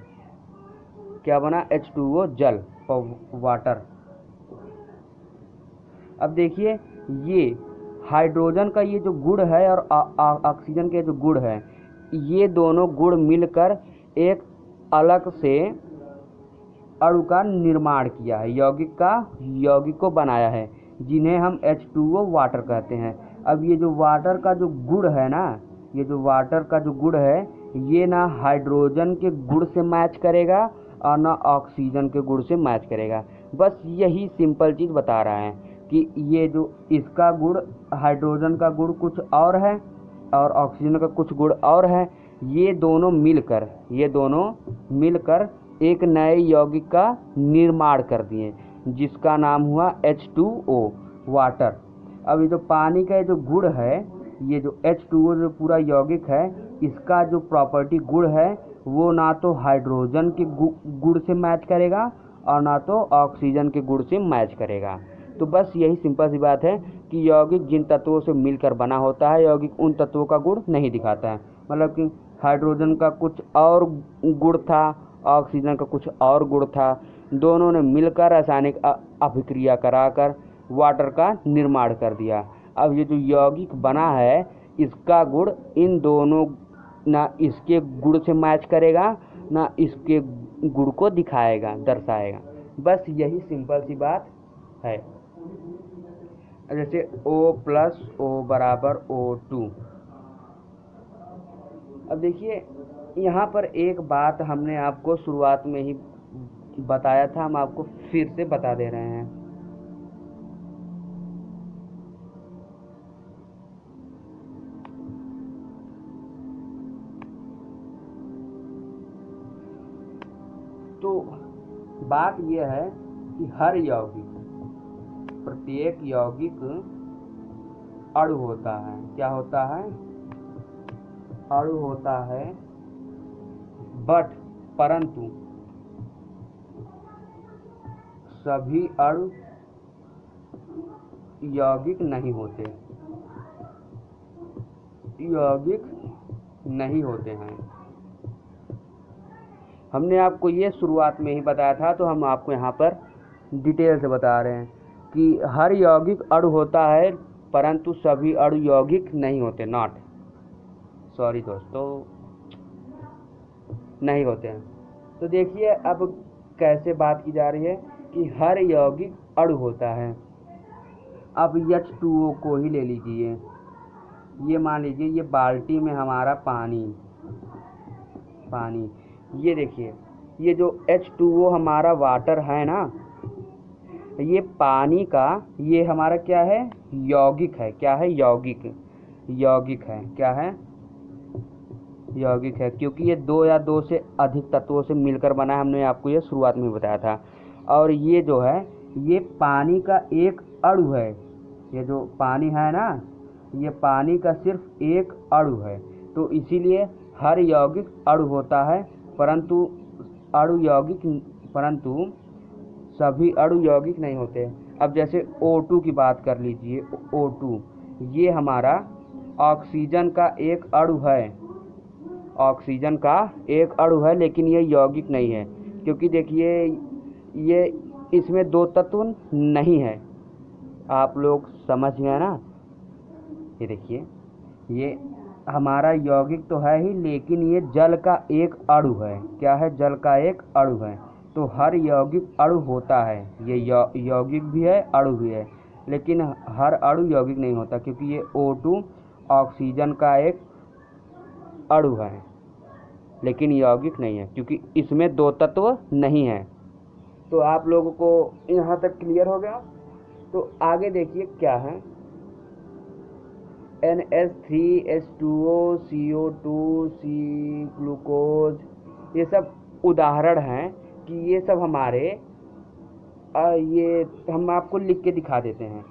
क्या बना, H2O, जल और वाटर। अब देखिए ये हाइड्रोजन का ये जो गुण है और ऑक्सीजन के जो गुण है, ये दोनों गुण मिलकर एक अलग से अणु का निर्माण किया है, यौगिक को बनाया है, जिन्हें हम H2O वाटर कहते हैं। अब ये जो वाटर का जो गुण है ना, ये जो वाटर का जो गुण है, ये ना हाइड्रोजन के गुण से मैच करेगा और ना ऑक्सीजन के गुण से मैच करेगा। बस यही सिंपल चीज़ बता रहा है कि ये जो इसका गुण, हाइड्रोजन का गुण कुछ और है और ऑक्सीजन का कुछ गुण और है, ये दोनों मिलकर एक नए यौगिक का निर्माण कर दिए, जिसका नाम हुआ H2O, वाटर। अब ये जो पानी का जो गुण है, ये जो H2O जो पूरा यौगिक है, इसका जो प्रॉपर्टी गुण है वो ना तो हाइड्रोजन के गुण से मैच करेगा और ना तो ऑक्सीजन के गुण से मैच करेगा। तो बस यही सिंपल सी बात है कि यौगिक जिन तत्वों से मिलकर बना होता है, यौगिक उन तत्वों का गुण नहीं दिखाता है। मतलब कि हाइड्रोजन का कुछ और गुण था, ऑक्सीजन का कुछ और गुण था, दोनों ने मिलकर रासायनिक अभिक्रिया कराकर वाटर का निर्माण कर दिया। अब ये जो यौगिक बना है, इसका गुण इन दोनों ना इसके गुण से मैच करेगा ना इसके गुण को दिखाएगा, दर्शाएगा। बस यही सिंपल सी बात है। जैसे O+O = O2। अब देखिए यहाँ पर एक बात हमने आपको शुरुआत में ही बताया था, हम आपको फिर से बता दे रहे हैं। तो बात यह है कि हर यौगिक, प्रत्येक यौगिक अणु होता है। क्या होता है, अणु होता है, परंतु सभी अणु यौगिक नहीं होते, हैं। हमने आपको ये शुरुआत में ही बताया था, तो हम आपको यहाँ पर डिटेल से बता रहे हैं कि हर यौगिक अणु होता है परंतु सभी अणु यौगिक नहीं होते, सॉरी दोस्तों, नहीं होते हैं। तो देखिए अब कैसे बात की जा रही है कि हर यौगिक अणु होता है। अब H2O को ही ले लीजिए, ये मान लीजिए ये बाल्टी में हमारा पानी, ये देखिए ये जो H2O हमारा वाटर है ना, ये पानी का, ये हमारा क्या है, यौगिक है। क्या है, यौगिक है। क्या है, यौगिक है, क्योंकि ये 2 या 2 से अधिक तत्वों से मिलकर बना है। हमने आपको ये शुरुआत में बताया था। और ये जो है, ये पानी का एक अणु है। ये जो पानी है ना, ये पानी का सिर्फ एक अणु है। तो इसीलिए हर यौगिक अणु होता है, परंतु सभी अणु यौगिक नहीं होते। अब जैसे O2 की बात कर लीजिए, O2 ये हमारा ऑक्सीजन का एक अणु है, लेकिन ये यौगिक नहीं है, क्योंकि देखिए ये इसमें 2 तत्व नहीं है। आप लोग समझ गए ना। ये देखिए ये हमारा यौगिक तो है ही, लेकिन ये जल का एक अणु है। क्या है, जल का एक अणु है। तो हर यौगिक अणु होता है, ये यौगिक भी है, अणु भी है, लेकिन हर अणु यौगिक नहीं होता, क्योंकि ये O2 ऑक्सीजन का एक अणु है, लेकिन यौगिक नहीं है, क्योंकि इसमें 2 तत्व नहीं है। तो आप लोगों को यहाँ तक क्लियर हो गया। तो आगे देखिए क्या है, NH3H2O CO2 सी ग्लूकोज, ये सब उदाहरण हैं कि ये सब हमारे ये हम आपको लिख के दिखा देते हैं,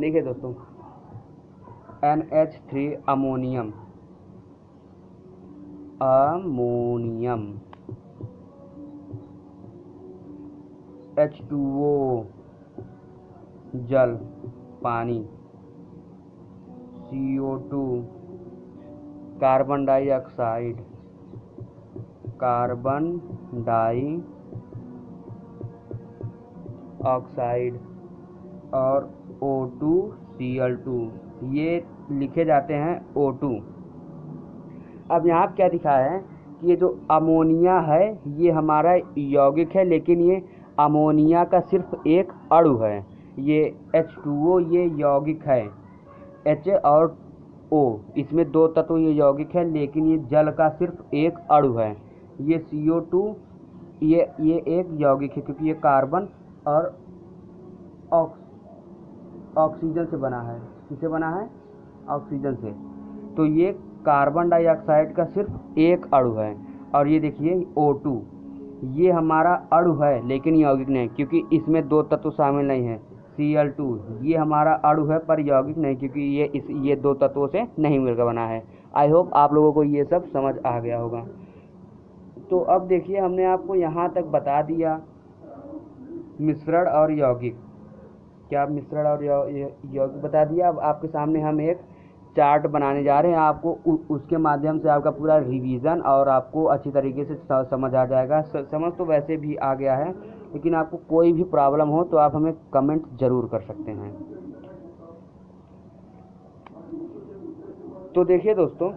देखिए दोस्तों, NH3 अमोनियम, H2O जल पानी, CO2 कार्बन डाइऑक्साइड, और O2 Cl2, ये लिखे जाते हैं O2। अब यहाँ क्या दिखाया है कि ये जो अमोनिया है ये हमारा यौगिक है, लेकिन ये अमोनिया का सिर्फ एक अणु है। ये H2O ये यौगिक है, H और O इसमें दो तत्व ये यौगिक है, लेकिन ये जल का सिर्फ एक अणु है। ये CO2 ये एक यौगिक है, क्योंकि ये कार्बन और ऑक्सीजन से बना है। किससे बना है? ऑक्सीजन से। तो ये कार्बन डाइऑक्साइड का सिर्फ एक अणु है। और ये देखिए O2 ये हमारा अणु है, लेकिन यौगिक नहीं, क्योंकि इसमें दो तत्व शामिल नहीं है। Cl2 ये हमारा अणु है पर यौगिक नहीं, क्योंकि ये दो तत्वों से नहीं मिलकर बना है। आई होप आप लोगों को ये सब समझ आ गया होगा। तो अब देखिए, हमने आपको यहाँ तक बता दिया मिश्रण और यौगिक। क्या मिश्रण और यौगिक बता दिया। अब आपके सामने हम एक चार्ट बनाने जा रहे हैं, आपको उसके माध्यम से आपका पूरा रिवीजन और आपको अच्छी तरीके से समझ आ जाएगा। समझ तो वैसे भी आ गया है, लेकिन आपको कोई भी प्रॉब्लम हो तो आप हमें कमेंट ज़रूर कर सकते हैं। तो देखिए दोस्तों,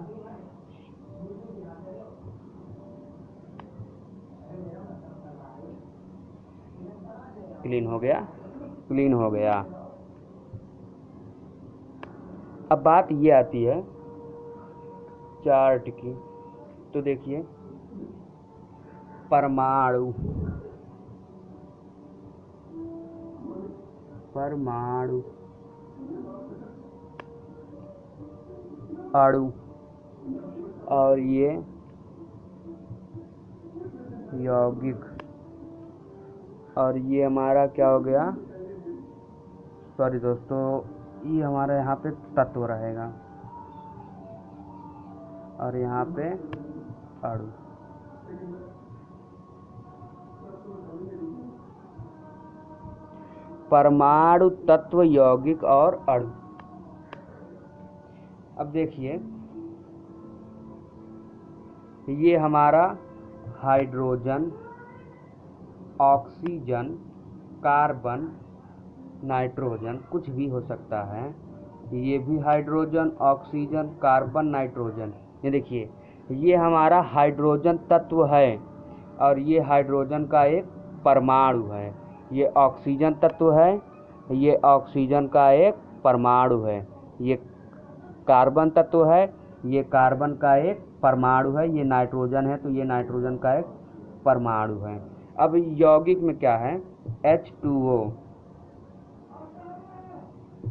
क्लीन हो गया। अब बात ये आती है चार्ट की। तो देखिए, परमाणु अणु और ये यौगिक, और ये हमारा क्या हो गया, सॉरी दोस्तों, ये हमारा यहाँ पे तत्व रहेगा और यहाँ पे अणु। परमाणु, तत्व, यौगिक और अणु। अब देखिए, ये हमारा हाइड्रोजन, ऑक्सीजन, कार्बन, नाइट्रोजन, कुछ भी हो सकता है। ये भी हाइड्रोजन, ऑक्सीजन, कार्बन, नाइट्रोजन। ये देखिए, ये हमारा हाइड्रोजन तत्व है और ये हाइड्रोजन का एक परमाणु है। ये ऑक्सीजन तत्व है, ये ऑक्सीजन का एक परमाणु है। ये कार्बन तत्व है, ये कार्बन का एक परमाणु है। ये नाइट्रोजन है, तो ये नाइट्रोजन का एक परमाणु है। अब यौगिक में क्या है, H2O,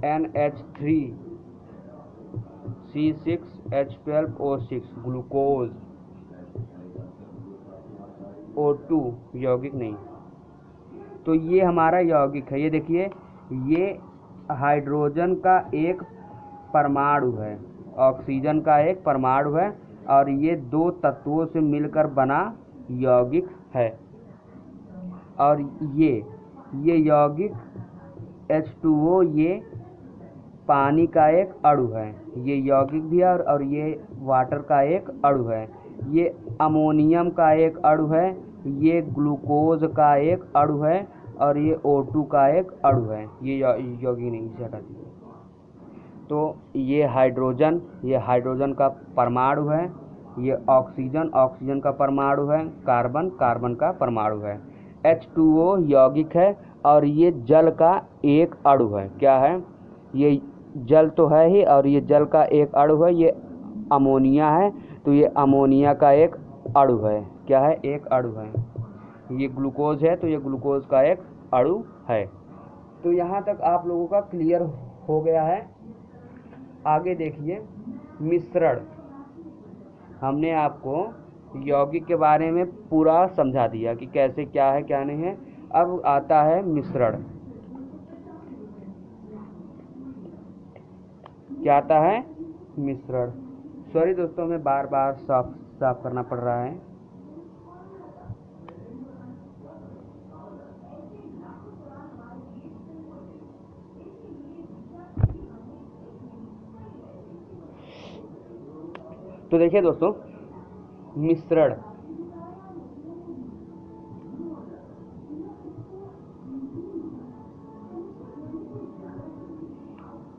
NH3, C6H12O6 glucose, O2 यौगिक नहीं। तो ये हमारा यौगिक है। ये देखिए, ये हाइड्रोजन का एक परमाणु है, ऑक्सीजन का एक परमाणु है, और ये दो तत्वों से मिलकर बना यौगिक है। और ये यौगिक H2O ये पानी का एक अणु है। ये यौगिक भी है और ये वाटर का एक अणु है। ये अमोनियम का एक अणु है, ये ग्लूकोज का एक अणु है, और ये O2 का एक अणु है। ये यौगिक नहीं, इसे हटा दीजिए। तो ये हाइड्रोजन का परमाणु है, ये ऑक्सीजन का परमाणु है, कार्बन का परमाणु है। H2O यौगिक है और ये जल का एक अणु है। क्या है? ये जल तो है ही, और ये जल का एक अणु है। ये अमोनिया है, तो ये अमोनिया का एक अणु है। क्या है? एक अणु है। ये ग्लूकोज है तो ये ग्लूकोज का एक अणु है। तो यहाँ तक आप लोगों का क्लियर हो गया है। आगे देखिए मिश्रण। हमने आपको यौगिक के बारे में पूरा समझा दिया कि कैसे क्या है क्या नहीं है। अब आता है मिश्रण। क्या आता है? मिश्रण। सॉरी दोस्तों, हमें बार बार साफ करना पड़ रहा है। तो देखिए दोस्तों,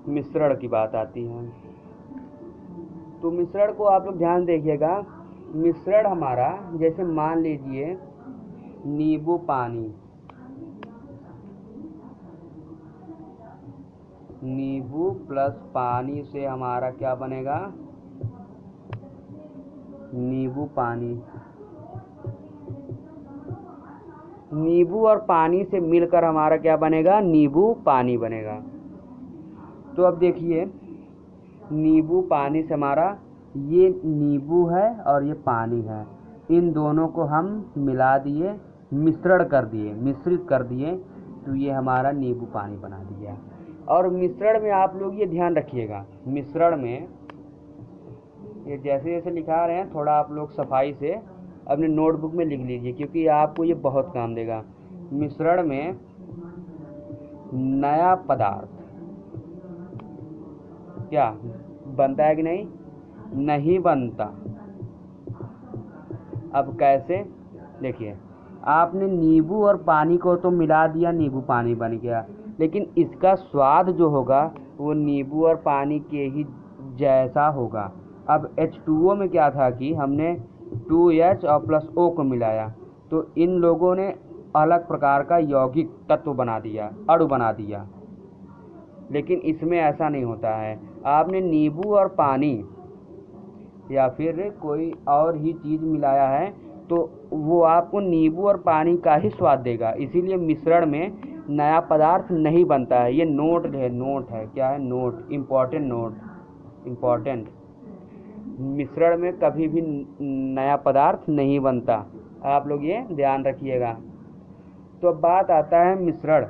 मिश्रण की बात आती है। तो मिश्रण को आप लोग ध्यान देखिएगा। मिश्रण हमारा, जैसे मान लीजिए नींबू पानी, नींबू प्लस पानी से हमारा क्या बनेगा? नींबू पानी। नींबू और पानी से मिलकर हमारा क्या बनेगा? नींबू पानी बनेगा। तो अब देखिए नींबू पानी से हमारा, ये नींबू है और ये पानी है, इन दोनों को हम मिला दिए, मिश्रण कर दिए, मिश्रित कर दिए, तो ये हमारा नींबू पानी बना दिया। और मिश्रण में आप लोग ये ध्यान रखिएगा, मिश्रण में ये जैसे जैसे लिखा रहे हैं थोड़ा आप लोग सफाई से अपने नोटबुक में लिख लीजिए, क्योंकि आपको ये बहुत काम देगा। मिश्रण में नया पदार्थ क्या बनता है कि नहीं? नहीं बनता। अब कैसे? देखिए, आपने नींबू और पानी को तो मिला दिया, नींबू पानी बन गया, लेकिन इसका स्वाद जो होगा वो नींबू और पानी के ही जैसा होगा। अब H2O में क्या था कि हमने 2H और प्लस O को मिलाया, तो इन लोगों ने अलग प्रकार का यौगिक तत्व बना दिया, अणु बना दिया। लेकिन इसमें ऐसा नहीं होता है। आपने नींबू और पानी या फिर कोई और ही चीज़ मिलाया है तो वो आपको नींबू और पानी का ही स्वाद देगा। इसीलिए मिश्रण में नया पदार्थ नहीं बनता है। ये नोट है, नोट है। क्या है? Note, important note, important. मिश्रण में कभी भी नया पदार्थ नहीं बनता, आप लोग ये ध्यान रखिएगा। तो अब बात आता है मिश्रण।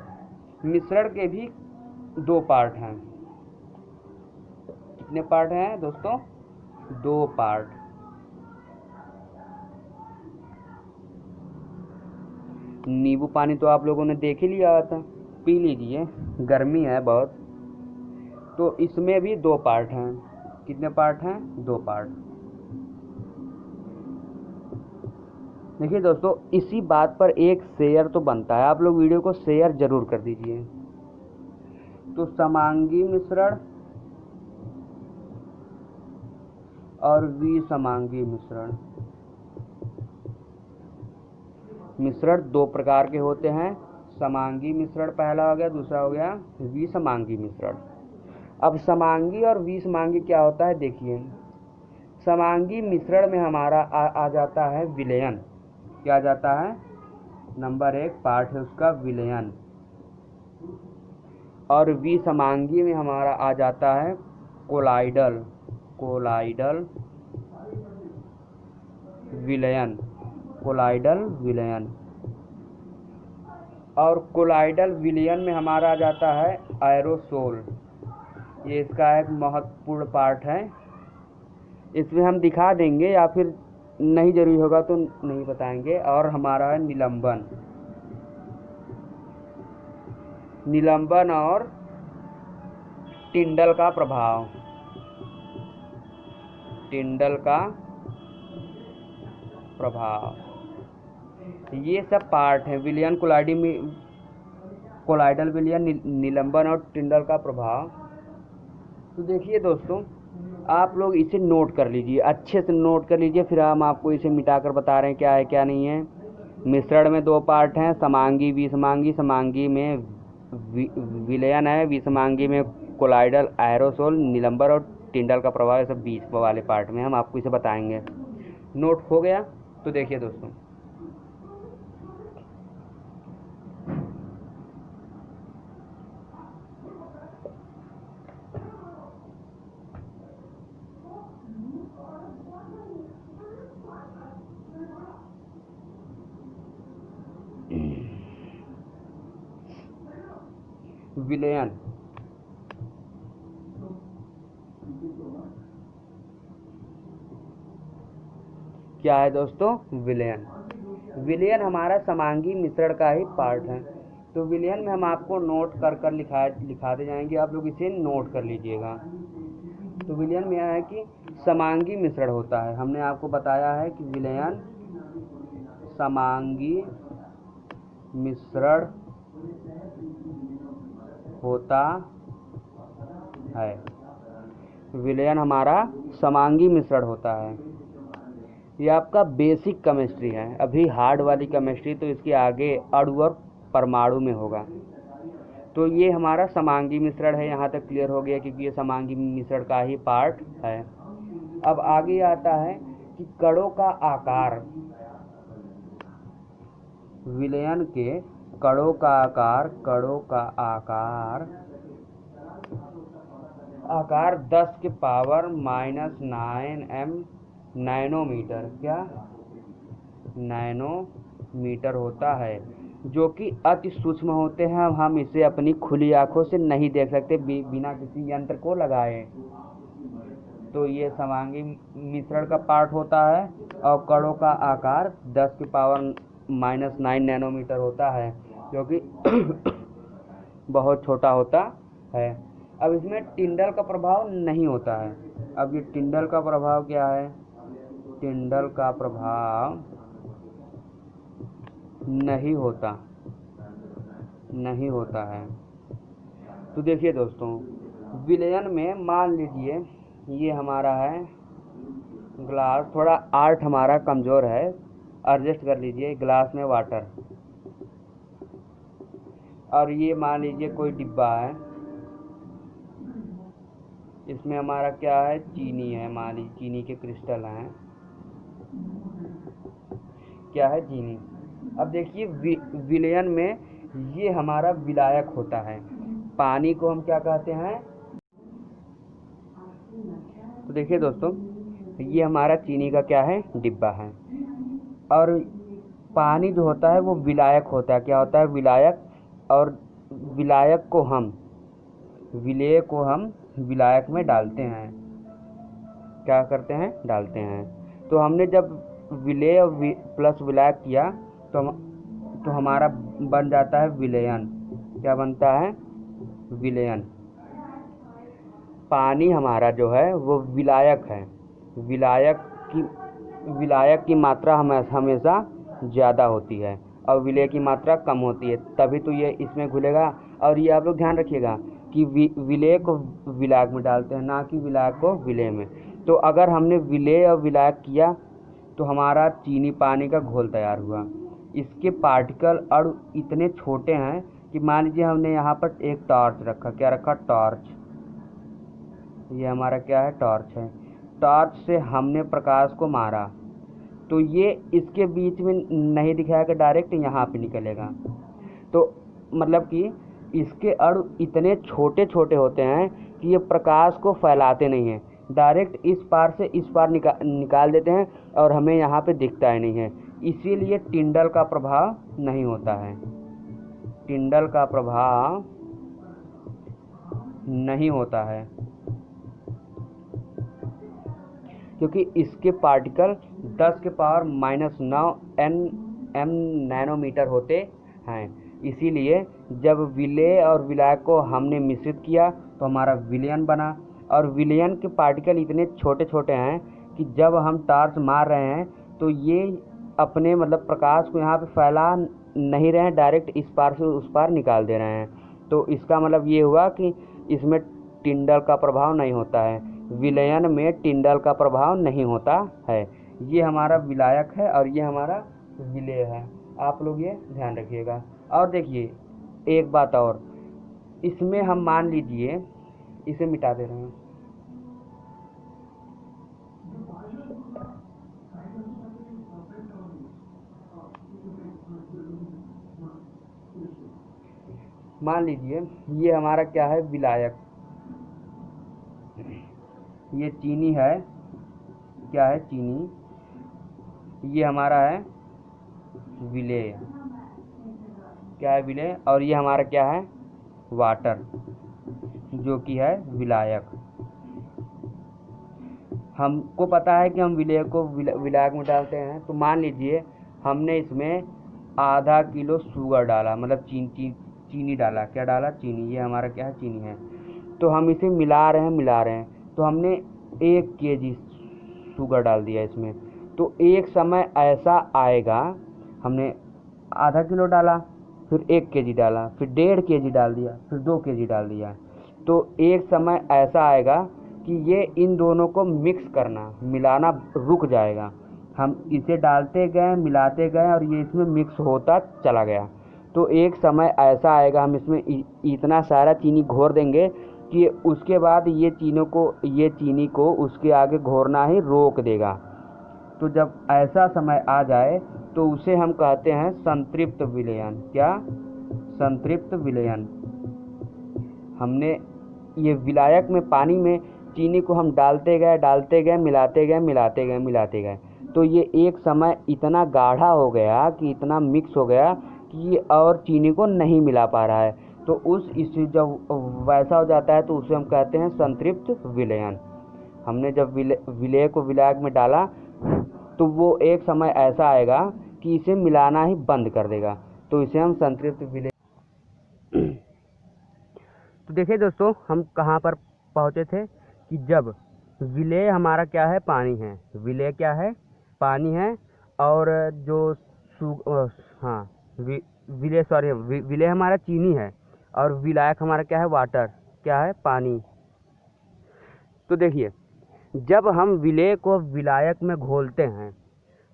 मिश्रण के भी दो पार्ट हैं। कितने पार्ट हैं दोस्तों? दो पार्ट। नींबू पानी तो आप लोगों ने देख ही लिया था, पी लीजिए, गर्मी है बहुत। तो इसमें भी दो पार्ट हैं। कितने पार्ट हैं? दो पार्ट। देखिए दोस्तों, इसी बात पर एक शेयर तो बनता है, आप लोग वीडियो को शेयर जरूर कर दीजिए। तो समांगी मिश्रण और विसमांगी मिश्रण। मिश्रण दो प्रकार के होते हैं। समांगी मिश्रण पहला हो गया, दूसरा हो गया विसमांगी मिश्रण। अब समांगी और विसमांगी क्या होता है देखिए। समांगी मिश्रण में हमारा आ जाता है विलयन। क्या आ जाता है? नंबर 1 पार्ट है उसका विलयन। और विसमांगी में हमारा आ जाता है कोलाइडल, कोलाइडल विलयन, कोलाइडल विलयन। और कोलाइडल विलयन में हमारा आ जाता है एरोसोल। ये इसका एक महत्वपूर्ण पार्ट है। इसमें हम दिखा देंगे या फिर नहीं जरूरी होगा तो नहीं बताएंगे। और हमारा है निलंबन, निलंबन और टिंडल का प्रभाव, टिंडल का प्रभाव। ये सब पार्ट हैं विलयन, कोलाइडल विलयन, निलंबन और टिंडल का प्रभाव। तो देखिए दोस्तों, आप लोग इसे नोट कर लीजिए, अच्छे से नोट कर लीजिए, फिर हम आपको इसे मिटाकर बता रहे हैं क्या है क्या नहीं है। मिश्रण में दो पार्ट हैं, समांगी विसमांगी। समांगी में विलयन है, विसमांगी में कोलाइडल, एरोसोल, निलंबन और टिंडल का प्रभाव। ये सब बीच वाले पार्ट में हम आपको इसे बताएंगे। नोट हो गया? तो देखिए दोस्तों, विलयन क्या है दोस्तों? विलयन। विलयन हमारा समांगी मिश्रण का ही पार्ट है। तो विलयन में हम आपको नोट कर कर लिखाते जाएंगे, आप लोग इसे नोट कर लीजिएगा। तो विलयन में यह है कि समांगी मिश्रण होता है। हमने आपको बताया है कि विलयन समांगी मिश्रण होता है। विलयन हमारा समांगी मिश्रण होता है। ये आपका बेसिक केमिस्ट्री है। अभी हार्ड वाली केमिस्ट्री तो इसके आगे अणु और परमाणु में होगा। तो ये हमारा समांगी मिश्रण है, यहाँ तक क्लियर हो गया, क्योंकि ये समांगी मिश्रण का ही पार्ट है। अब आगे आता है कि कणों का आकार। विलयन के कणों का आकार 10 के पावर -9 नैनोमीटर, क्या नैनोमीटर होता है, जो कि अति सूक्ष्म होते हैं। हम इसे अपनी खुली आंखों से नहीं देख सकते बिना किसी यंत्र को लगाए। तो ये समांगी मिश्रण का पार्ट होता है और कणों का आकार 10 के पावर -9 नैनोमीटर होता है, जो कि बहुत छोटा होता है। अब इसमें टिंडल का प्रभाव नहीं होता है। अब ये टिंडल का प्रभाव क्या है? टिंडल का प्रभाव नहीं होता है। तो देखिए दोस्तों, विलयन में मान लीजिए ये हमारा है ग्लास, थोड़ा आर्ट हमारा कमज़ोर है, एडजस्ट कर लीजिए। ग्लास में वाटर, और ये मान लीजिए कोई डिब्बा है, इसमें हमारा क्या है? चीनी है। मान लीजिए चीनी के क्रिस्टल हैं, क्या है? चीनी। अब देखिए विलयन में ये हमारा विलायक होता है। पानी को हम क्या कहते हैं? तो देखिए दोस्तों, ये हमारा चीनी का क्या है? डिब्बा है। और पानी जो होता है वो विलायक होता है। क्या होता है? विलायक। और विलायक को हम विलेय को हम विलायक में डालते हैं। क्या करते हैं? डालते हैं। तो हमने जब विलेय प्लस विलायक किया तो हमारा बन जाता है विलयन। क्या बनता है? विलयन। पानी हमारा जो है वो विलायक है। विलायक की मात्रा हमेशा ज़्यादा होती है और विलेय की मात्रा कम होती है, तभी तो ये इसमें घुलेगा। और ये आप लोग ध्यान रखिएगा कि विलेय को विलायक में डालते हैं, ना कि विलायक को विलेय में। तो अगर हमने विलेय और विलायक किया तो हमारा चीनी पानी का घोल तैयार हुआ। इसके पार्टिकल अणु इतने छोटे हैं कि मान लीजिए हमने यहाँ पर एक टॉर्च रखा। क्या रखा? टॉर्च। ये हमारा क्या है? टॉर्च है। टॉर्च से हमने प्रकाश को मारा तो ये इसके बीच में नहीं दिखाएगा, डायरेक्ट यहाँ पे निकलेगा। तो मतलब कि इसके अणु इतने छोटे छोटे होते हैं कि ये प्रकाश को फैलाते नहीं हैं, डायरेक्ट इस पार से इस पार निकाल देते हैं और हमें यहाँ पे दिखता ही नहीं है। इसीलिए टिंडल का प्रभाव नहीं होता है। टिंडल का प्रभाव नहीं होता है क्योंकि इसके पार्टिकल 10 के पावर -9 नैनोमीटर होते हैं। इसीलिए जब विलेय और विलायक को हमने मिश्रित किया तो हमारा विलयन बना। और विलयन के पार्टिकल इतने छोटे छोटे हैं कि जब हम टॉर्च मार रहे हैं तो ये अपने मतलब प्रकाश को यहाँ पे फैला नहीं रहे हैं, डायरेक्ट इस पार से उस पार निकाल दे रहे हैं। तो इसका मतलब ये हुआ कि इसमें टिंडल का प्रभाव नहीं होता है। विलयन में टिंडल का प्रभाव नहीं होता है। ये हमारा विलायक है और ये हमारा विलेय है। आप लोग ये ध्यान रखिएगा। और देखिए एक बात और, इसमें हम मान लीजिए इसे मिटा दे रहे हैं। मान लीजिए ये हमारा क्या है, विलायक, ये चीनी है, क्या है, चीनी, ये हमारा है विलेय, क्या है, विलेय, और ये हमारा क्या है, वाटर, जो कि है विलायक। हमको पता है कि हम विलेय को विलायक में डालते हैं, तो मान लीजिए हमने इसमें आधा किलो शुगर डाला, मतलब चीनी डाला, क्या डाला, चीनी, ये हमारा क्या है, चीनी है। तो हम इसे मिला रहे हैं, तो हमने 1 kg शुगर डाल दिया इसमें। तो एक समय ऐसा आएगा, हमने आधा किलो डाला, फिर 1 kg डाला, फिर 1.5 kg डाल दिया, फिर 2 kg डाल दिया। तो एक समय ऐसा आएगा कि ये इन दोनों को मिक्स करना, मिलाना रुक जाएगा। हम इसे डालते गए, मिलाते गए, और ये इसमें मिक्स होता चला गया। तो एक समय ऐसा आएगा, हम इसमें इतना सारा चीनी घोर देंगे कि उसके बाद ये चीनी को उसके आगे घोरना ही रोक देगा। तो जब ऐसा समय आ जाए तो उसे हम कहते हैं संतृप्त विलयन। क्या, संतृप्त विलयन। हमने ये विलायक में, पानी में चीनी को हम डालते गए, मिलाते गए, तो ये एक समय इतना गाढ़ा हो गया कि इतना मिक्स हो गया कि ये और चीनी को नहीं मिला पा रहा है। तो इसे जब वैसा हो जाता है तो उसे हम कहते हैं संतृप्त विलयन। हमने जब विलेय को विलायक में डाला तो वो एक समय ऐसा आएगा कि इसे मिलाना ही बंद कर देगा, तो इसे हम संतृप्त विलय। तो देखिए दोस्तों, हम कहाँ पर पहुँचे थे कि जब विलेय हमारा क्या है, पानी है, विलेय क्या है, पानी है, और जो विलेय हमारा चीनी है, और विलायक हमारा क्या है, वाटर, क्या है, पानी। तो देखिए, जब हम विलेय को विलायक में घोलते हैं,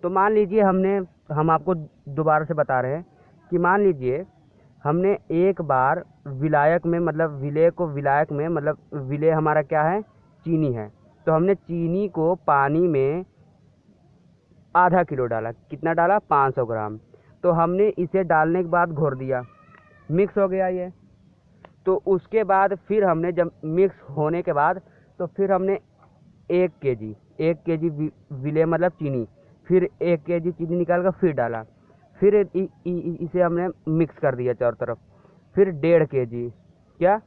तो मान लीजिए हम आपको दोबारा से बता रहे हैं कि मान लीजिए हमने एक बार विलायक में, मतलब विलेय को विलायक में, मतलब विलेय हमारा क्या है, चीनी है, तो हमने चीनी को पानी में आधा किलो डाला, कितना डाला, 500 ग्राम। तो हमने इसे डालने के बाद घोर दिया, मिक्स हो गया ये। तो उसके बाद फिर हमने जब मिक्स होने के बाद, तो फिर हमने 1 kg विलेय मतलब चीनी, फिर 1 kg चीनी निकाल कर फिर डाला, फिर इसे हमने मिक्स कर दिया चारों तरफ, फिर 1.5 kg, क्या,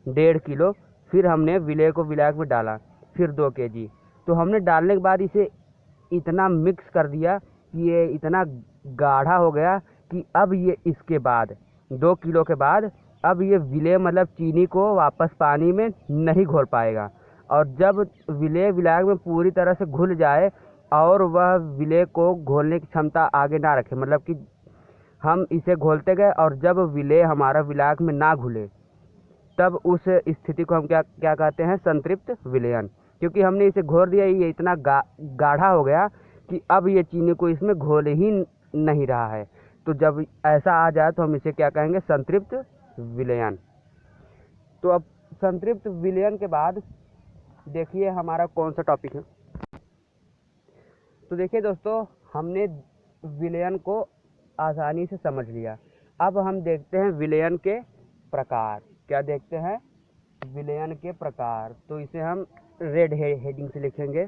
1.5 किलो, फिर हमने विलेय को विलायक में डाला, फिर 2 kg। तो हमने डालने के बाद इसे इतना मिक्स कर दिया कि ये इतना गाढ़ा हो गया कि अब ये इसके बाद 2 किलो के बाद अब ये विलेय मतलब चीनी को वापस पानी में नहीं घोल पाएगा। और जब विलेय विलायक में पूरी तरह से घुल जाए और वह विलेय को घोलने की क्षमता आगे ना रखे, मतलब कि हम इसे घोलते गए और जब विलेय हमारा विलायक में ना घुले, तब उस स्थिति को हम क्या कहते हैं, संतृप्त विलयन। क्योंकि हमने इसे घोल दिया, ये इतना गाढ़ा हो गया कि अब ये चीनी को इसमें घोल ही नहीं रहा है। तो जब ऐसा आ जाए तो हम इसे क्या कहेंगे, संतृप्त विलयन। तो अब संतृप्त विलयन के बाद देखिए हमारा कौन सा टॉपिक है। तो देखिए दोस्तों, हमने विलयन को आसानी से समझ लिया। अब हम देखते हैं विलयन के प्रकार। क्या देखते हैं, विलयन के प्रकार। तो इसे हम रेड हेडिंग से लिखेंगे।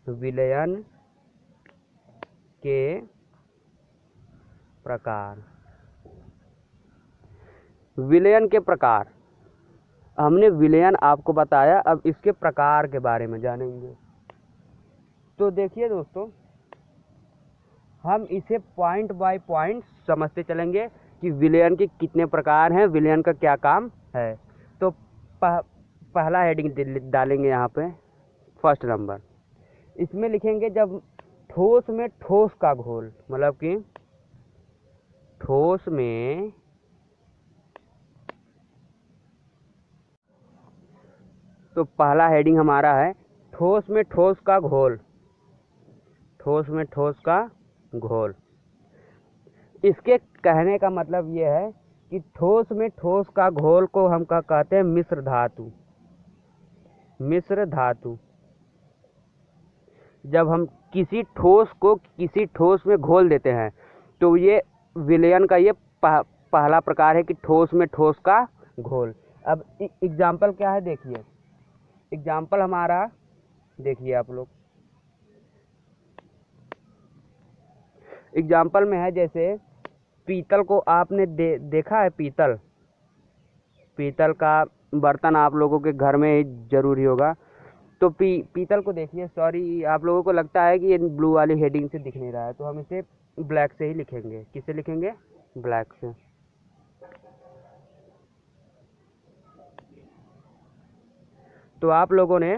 विलयन के प्रकार। विलयन के प्रकार, हमने विलयन आपको बताया, अब इसके प्रकार के बारे में जानेंगे। तो देखिए दोस्तों, हम इसे पॉइंट बाय पॉइंट समझते चलेंगे कि विलयन के कितने प्रकार हैं, विलयन का क्या काम है। तो पहला हेडिंग डालेंगे यहाँ पे, फर्स्ट नंबर। इसमें लिखेंगे जब ठोस में ठोस का घोल, मतलब कि ठोस में तो पहला हेडिंग हमारा है ठोस में ठोस का घोल। ठोस में ठोस का घोल, इसके कहने का मतलब ये है कि ठोस में ठोस का घोल को हम कहते हैं मिश्र धातु। मिश्र धातु, जब हम किसी ठोस को किसी ठोस में घोल देते हैं तो ये विलयन का ये पहला प्रकार है कि ठोस में ठोस का घोल। अब एग्जाम्पल क्या है देखिए, एग्जाम्पल हमारा देखिए आप लोग, एग्जाम्पल में है जैसे पीतल को आपने देखा है, पीतल का बर्तन आप लोगों के घर में ही जरूरी होगा। तो पीतल को देखिए, सॉरी आप लोगों को लगता है कि ये ब्लू वाली हेडिंग से दिख नहीं रहा है, तो हम इसे ब्लैक से ही लिखेंगे। किससे लिखेंगे? ब्लैक से। तो आप लोगों ने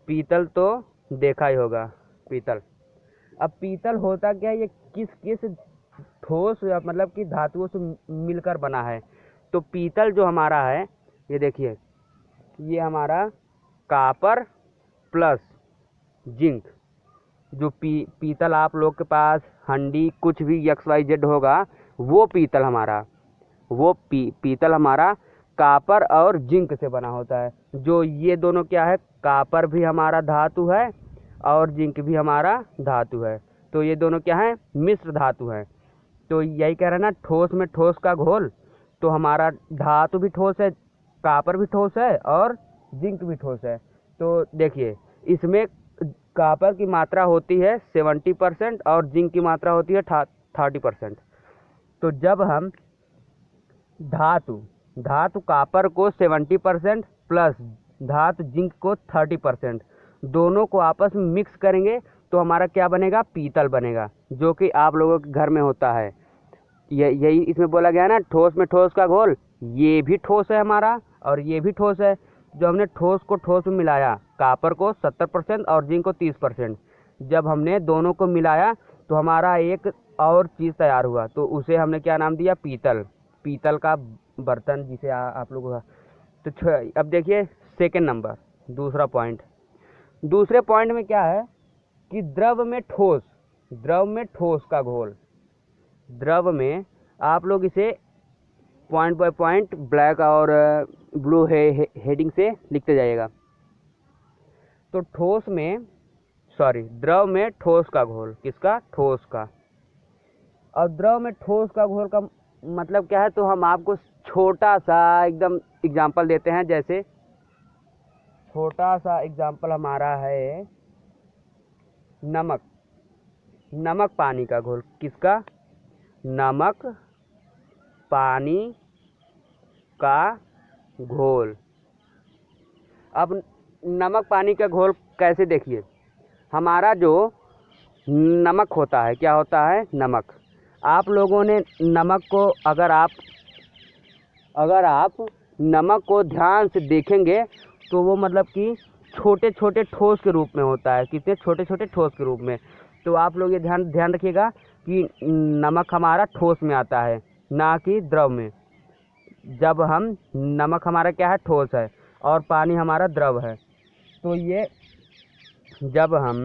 पीतल तो देखा ही होगा, पीतल। अब पीतल होता क्या है, ये किस किस ठोस या मतलब कि धातुओं से मिलकर बना है। तो पीतल जो हमारा है, ये देखिए, ये हमारा कॉपर प्लस जिंक, जो पीतल आप लोग के पास हंडी कुछ भी XYZ होगा, वो पीतल हमारा, वो पीतल हमारा कॉपर और जिंक से बना होता है। जो ये दोनों क्या है, कॉपर भी हमारा धातु है और जिंक भी हमारा धातु है। तो ये दोनों क्या है, मिश्र धातु है। तो यही कह रहे हैं ना, ठोस में ठोस का घोल। तो हमारा धातु भी ठोस है, कॉपर भी ठोस है और जिंक भी ठोस है। तो देखिए, इसमें कॉपर की मात्रा होती है 70% और जिंक की मात्रा होती है 30%। तो जब हम धातु कॉपर को 70% प्लस धातु जिंक को 30% दोनों को आपस में मिक्स करेंगे तो हमारा क्या बनेगा, पीतल बनेगा, जो कि आप लोगों के घर में होता है। यही इसमें बोला गया है ना, ठोस में ठोस का घोल। ये भी ठोस है हमारा और ये भी ठोस है। जो हमने ठोस को ठोस में मिलाया, कॉपर को 70% और जिंक को 30%, जब हमने दोनों को मिलाया तो हमारा एक और चीज़ तैयार हुआ, तो उसे हमने क्या नाम दिया, पीतल। पीतल का बर्तन जिसे आप लोग। तो अब देखिए सेकेंड नंबर, दूसरा पॉइंट। दूसरे पॉइंट में क्या है कि द्रव में ठोस का घोल। द्रव में आप लोग इसे पॉइंट बाय पॉइंट ब्लैक और ब्लू हेडिंग से लिखते जाइएगा। तो द्रव में ठोस का घोल, किसका, ठोस का। और द्रव में ठोस का घोल का मतलब क्या है, तो हम आपको छोटा सा एकदम एग्जाम्पल देते हैं। जैसे छोटा सा एग्जाम्पल हमारा है नमक पानी का घोल। किसका, नमक पानी का घोल। अब नमक पानी का घोल कैसे, देखिए, हमारा जो नमक होता है, क्या होता है, नमक। आप लोगों ने नमक को अगर आप नमक को ध्यान से देखेंगे तो वो मतलब कि छोटे छोटे ठोस के रूप में होता है। कितने छोटे छोटे ठोस के रूप में। तो आप लोग ये ध्यान रखिएगा कि नमक हमारा ठोस में आता है, ना कि द्रव में। जब हम नमक हमारा क्या है, ठोस है और पानी हमारा द्रव है। तो ये जब हम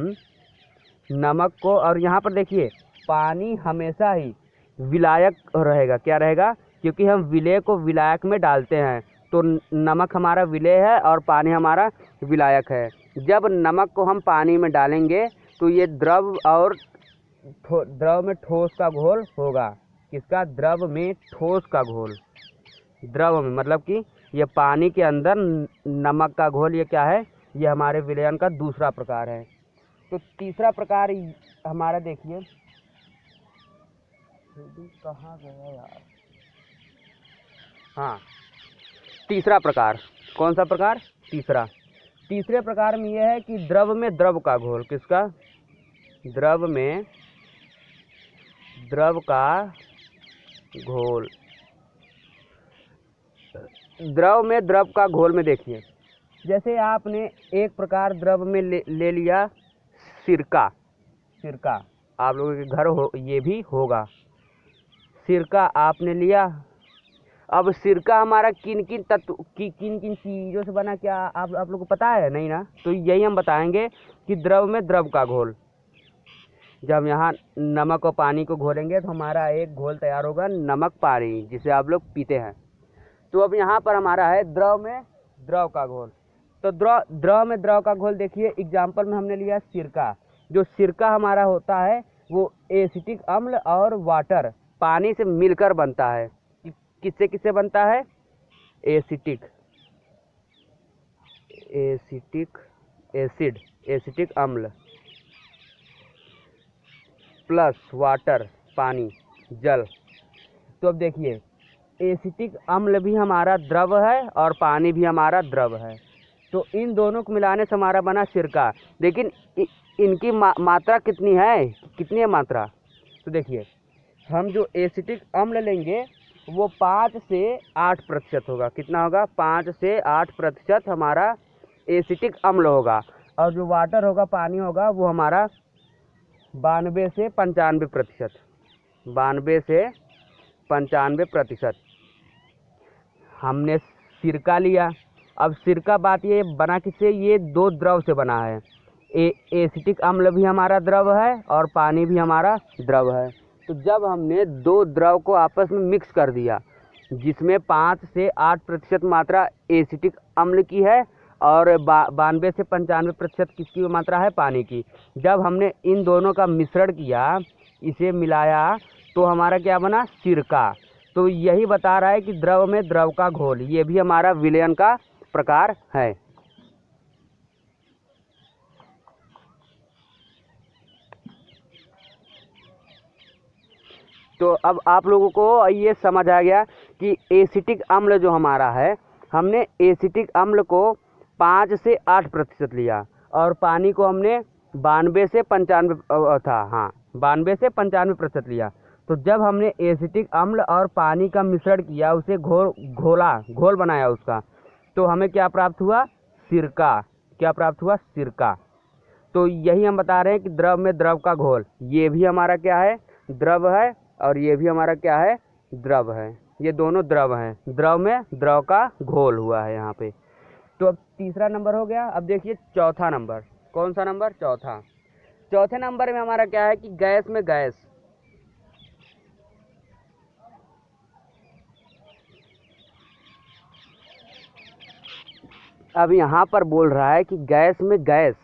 नमक को, और यहाँ पर देखिए पानी हमेशा ही विलायक रहेगा। क्या रहेगा, क्योंकि हम विलेय को विलायक में डालते हैं। तो नमक हमारा विलेय है और पानी हमारा विलायक है। जब नमक को हम पानी में डालेंगे तो ये द्रव में ठोस का घोल होगा। किसका, द्रव में ठोस का घोल। द्रव में मतलब कि ये पानी के अंदर नमक का घोल, ये क्या है, ये हमारे विलयन का दूसरा प्रकार है। तो तीसरा प्रकार हमारा देखिए, कहाँ गया यार, हाँ, तीसरा प्रकार। कौन सा प्रकार, तीसरे प्रकार में यह है कि द्रव में द्रव का घोल। किसका, द्रव में द्रव का घोल। द्रव में द्रव का घोल में देखिए, जैसे आपने एक प्रकार द्रव में ले लिया सिरका। आप लोगों के घर ये भी होगा, सिरका आपने लिया। अब सिरका हमारा किन किन चीज़ों से बना, क्या आप लोग को पता है, नहीं ना? तो यही हम बताएंगे कि द्रव में द्रव का घोल। जब यहाँ नमक और पानी को घोलेंगे तो हमारा एक घोल तैयार होगा, नमक पानी, जिसे आप लोग पीते हैं। तो अब यहाँ पर हमारा है द्रव में द्रव का घोल। तो द्रव में द्रव का घोल देखिए, एग्जाम्पल में हमने लिया सिरका। जो सिरका हमारा होता है वो एसिटिक अम्ल और वाटर पानी से मिलकर बनता है। किससे किससे बनता है? एसिटिक एसिटिक अम्ल प्लस वाटर पानी जल। तो अब देखिए एसिटिक अम्ल भी हमारा द्रव है और पानी भी हमारा द्रव है, तो इन दोनों को मिलाने से हमारा बना सिरका। लेकिन इनकी मात्रा कितनी है, कितनी है मात्रा? तो देखिए हम जो एसिटिक अम्ल लेंगे वो 5 से 8% होगा। कितना होगा? 5 से 8% हमारा एसिटिक अम्ल होगा। और जो वाटर होगा, पानी होगा, वो हमारा 92 से 95%। 92 से 95% हमने सिरका लिया। अब सिरका बात ये बना किससे? ये दो द्रव से बना है। एसिटिक अम्ल भी हमारा द्रव है और पानी भी हमारा द्रव है। तो जब हमने दो द्रव को आपस में मिक्स कर दिया, जिसमें 5 से 8% मात्रा एसिटिक अम्ल की है और 92 से 95% किसकी मात्रा है? पानी की। जब हमने इन दोनों का मिश्रण किया, इसे मिलाया, तो हमारा क्या बना? सिरका। तो यही बता रहा है कि द्रव में द्रव का घोल, ये भी हमारा विलयन का प्रकार है। तो अब आप लोगों को ये समझ आ गया कि एसिटिक अम्ल जो हमारा है, हमने एसिटिक अम्ल को 5 से 8% लिया और पानी को हमने 92 से 95 था, हाँ 92 से 95% लिया। तो जब हमने एसिटिक अम्ल और पानी का मिश्रण किया, उसे घोल बनाया उसका, तो हमें क्या प्राप्त हुआ? सिरका। क्या प्राप्त हुआ? सिरका। तो यही हम बता रहे हैं कि द्रव में द्रव का घोल, ये भी हमारा क्या है? द्रव है और ये भी हमारा क्या है? द्रव है। ये दोनों द्रव हैं। द्रव में द्रव का घोल हुआ है यहाँ पे। तो अब तीसरा नंबर हो गया। अब देखिए चौथा नंबर। कौन सा नंबर? चौथा। चौथे नंबर में हमारा क्या है कि गैस में गैस। अब यहाँ पर बोल रहा है कि गैस में गैस,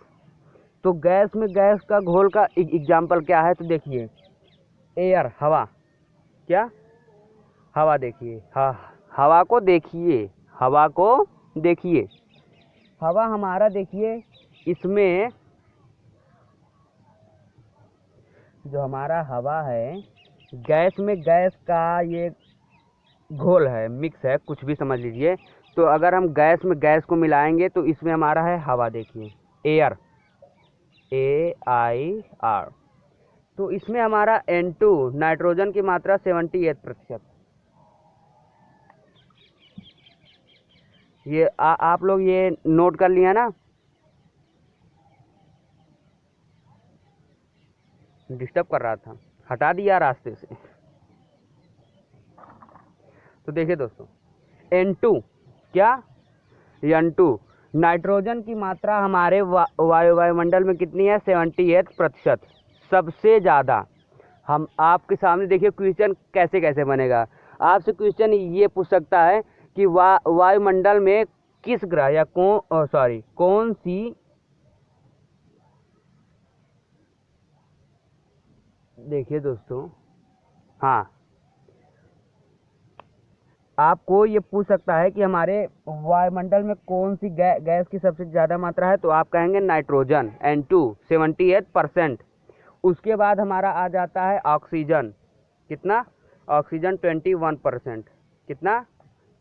तो गैस में गैस का घोल का एग्जाम्पल क्या है? तो देखिए एयर, हवा। क्या? हवा। देखिए हवा को देखिए, हवा को देखिए। हवा हमारा देखिए, इसमें जो हमारा हवा है, गैस में गैस का ये घोल है, मिक्स है, कुछ भी समझ लीजिए। तो अगर हम गैस में गैस को मिलाएंगे तो इसमें हमारा है हवा। देखिए एयर, AIR। तो इसमें हमारा N2 नाइट्रोजन की मात्रा 78%। ये आप लोग ये नोट कर लिया ना? डिस्टर्ब कर रहा था, हटा दिया रास्ते से। तो देखिए दोस्तों, N2 क्या? N2 नाइट्रोजन की मात्रा हमारे वायुमंडल में कितनी है? 78%, सबसे ज़्यादा। हम आपके सामने देखिए क्वेश्चन कैसे कैसे बनेगा। आपसे क्वेश्चन ये पूछ सकता है कि वायुमंडल में किस ग्रह या कौन सी, देखिए दोस्तों, हाँ आपको ये पूछ सकता है कि हमारे वायुमंडल में कौन सी गैस की सबसे ज़्यादा मात्रा है, तो आप कहेंगे नाइट्रोजन, N2 78%। उसके बाद हमारा आ जाता है ऑक्सीजन। कितना? ऑक्सीजन 21%। कितना?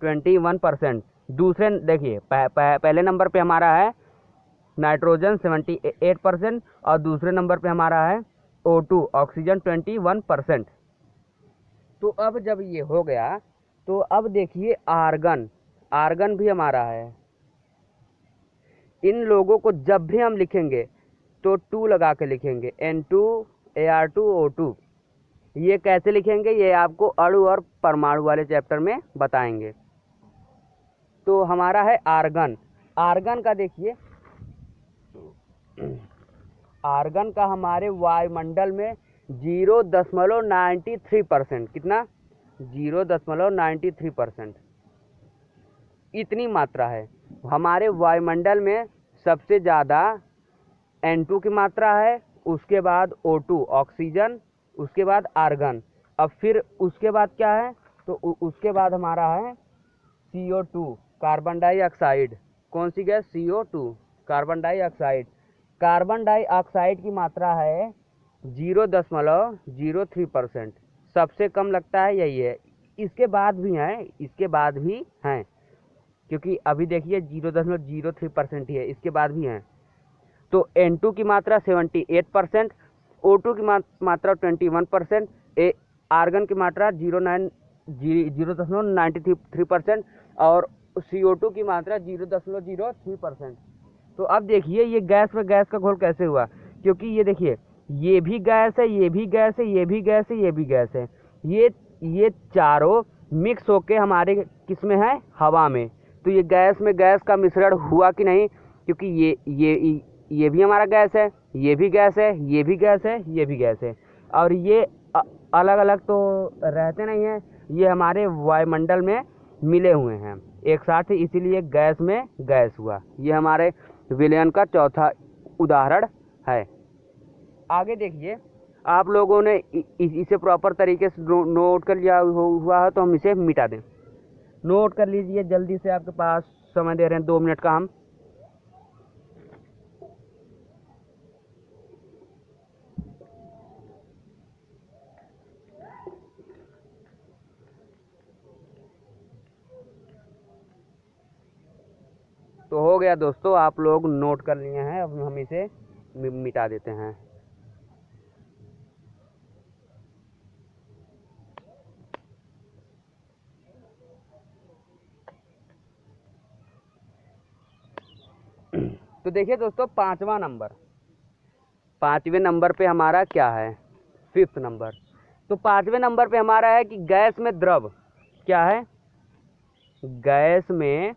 21%। दूसरे देखिए पहले नंबर पे हमारा है नाइट्रोजन 78% और दूसरे नंबर पे हमारा है O2 ऑक्सीजन 21%। तो अब जब ये हो गया, तो अब देखिए आर्गन। आर्गन भी हमारा है। इन लोगों को जब भी हम लिखेंगे तो 2 लगा के लिखेंगे, N2 AR2 O2। ये कैसे लिखेंगे ये आपको अणु और परमाणु वाले चैप्टर में बताएंगे। तो हमारा है आर्गन। आर्गन का देखिए, आर्गन का हमारे वायुमंडल में 0.93%। कितना? 0.93%। इतनी मात्रा है। हमारे वायुमंडल में सबसे ज़्यादा N2 की मात्रा है, उसके बाद O2 ऑक्सीजन, उसके बाद आर्गन। अब फिर उसके बाद क्या है, तो उसके बाद हमारा है CO2 कार्बन डाइऑक्साइड। कौन सी gas? CO2 carbon dioxide. Carbon dioxide की मात्रा है 0.03%। सबसे कम लगता है यही है। इसके बाद भी हैं, इसके बाद भी हैं, क्योंकि अभी देखिए 0.03% ही है, इसके बाद भी हैं। तो N2 की मात्रा 78%, O2 की मात्रा 21%, आर्गन की मात्रा 0.93% और CO2 की मात्रा 0.03%। तो अब देखिए ये गैस में गैस का घोल कैसे हुआ, क्योंकि ये देखिए ये भी गैस है, ये भी गैस है, ये भी गैस है, ये भी गैस है। ये चारों मिक्स होके हमारे किस में है? हवा में। तो ये गैस में गैस का मिश्रण हुआ कि नहीं, क्योंकि ये भी हमारा गैस है, ये भी गैस है, ये भी गैस है, ये भी गैस है, और ये अलग अलग तो रहते नहीं हैं, ये हमारे वायुमंडल में मिले हुए हैं एक साथ, इसीलिए गैस में गैस हुआ। ये हमारे विलयन का चौथा उदाहरण है। आगे देखिए, आप लोगों ने इसे प्रॉपर तरीके से नोट कर लिया हुआ है, तो हम इसे मिटा दें। नोट कर लीजिए जल्दी से, आपके पास समय दे रहे हैं 2 मिनट का हम। तो हो गया दोस्तों, आप लोग नोट कर लिए हैं, अब हम इसे मिटा देते हैं। तो देखिए दोस्तों, 5वां नंबर, 5वें नंबर पे हमारा क्या है? 5th number. तो 5वें नंबर पे हमारा है कि गैस में द्रव क्या है? गैस में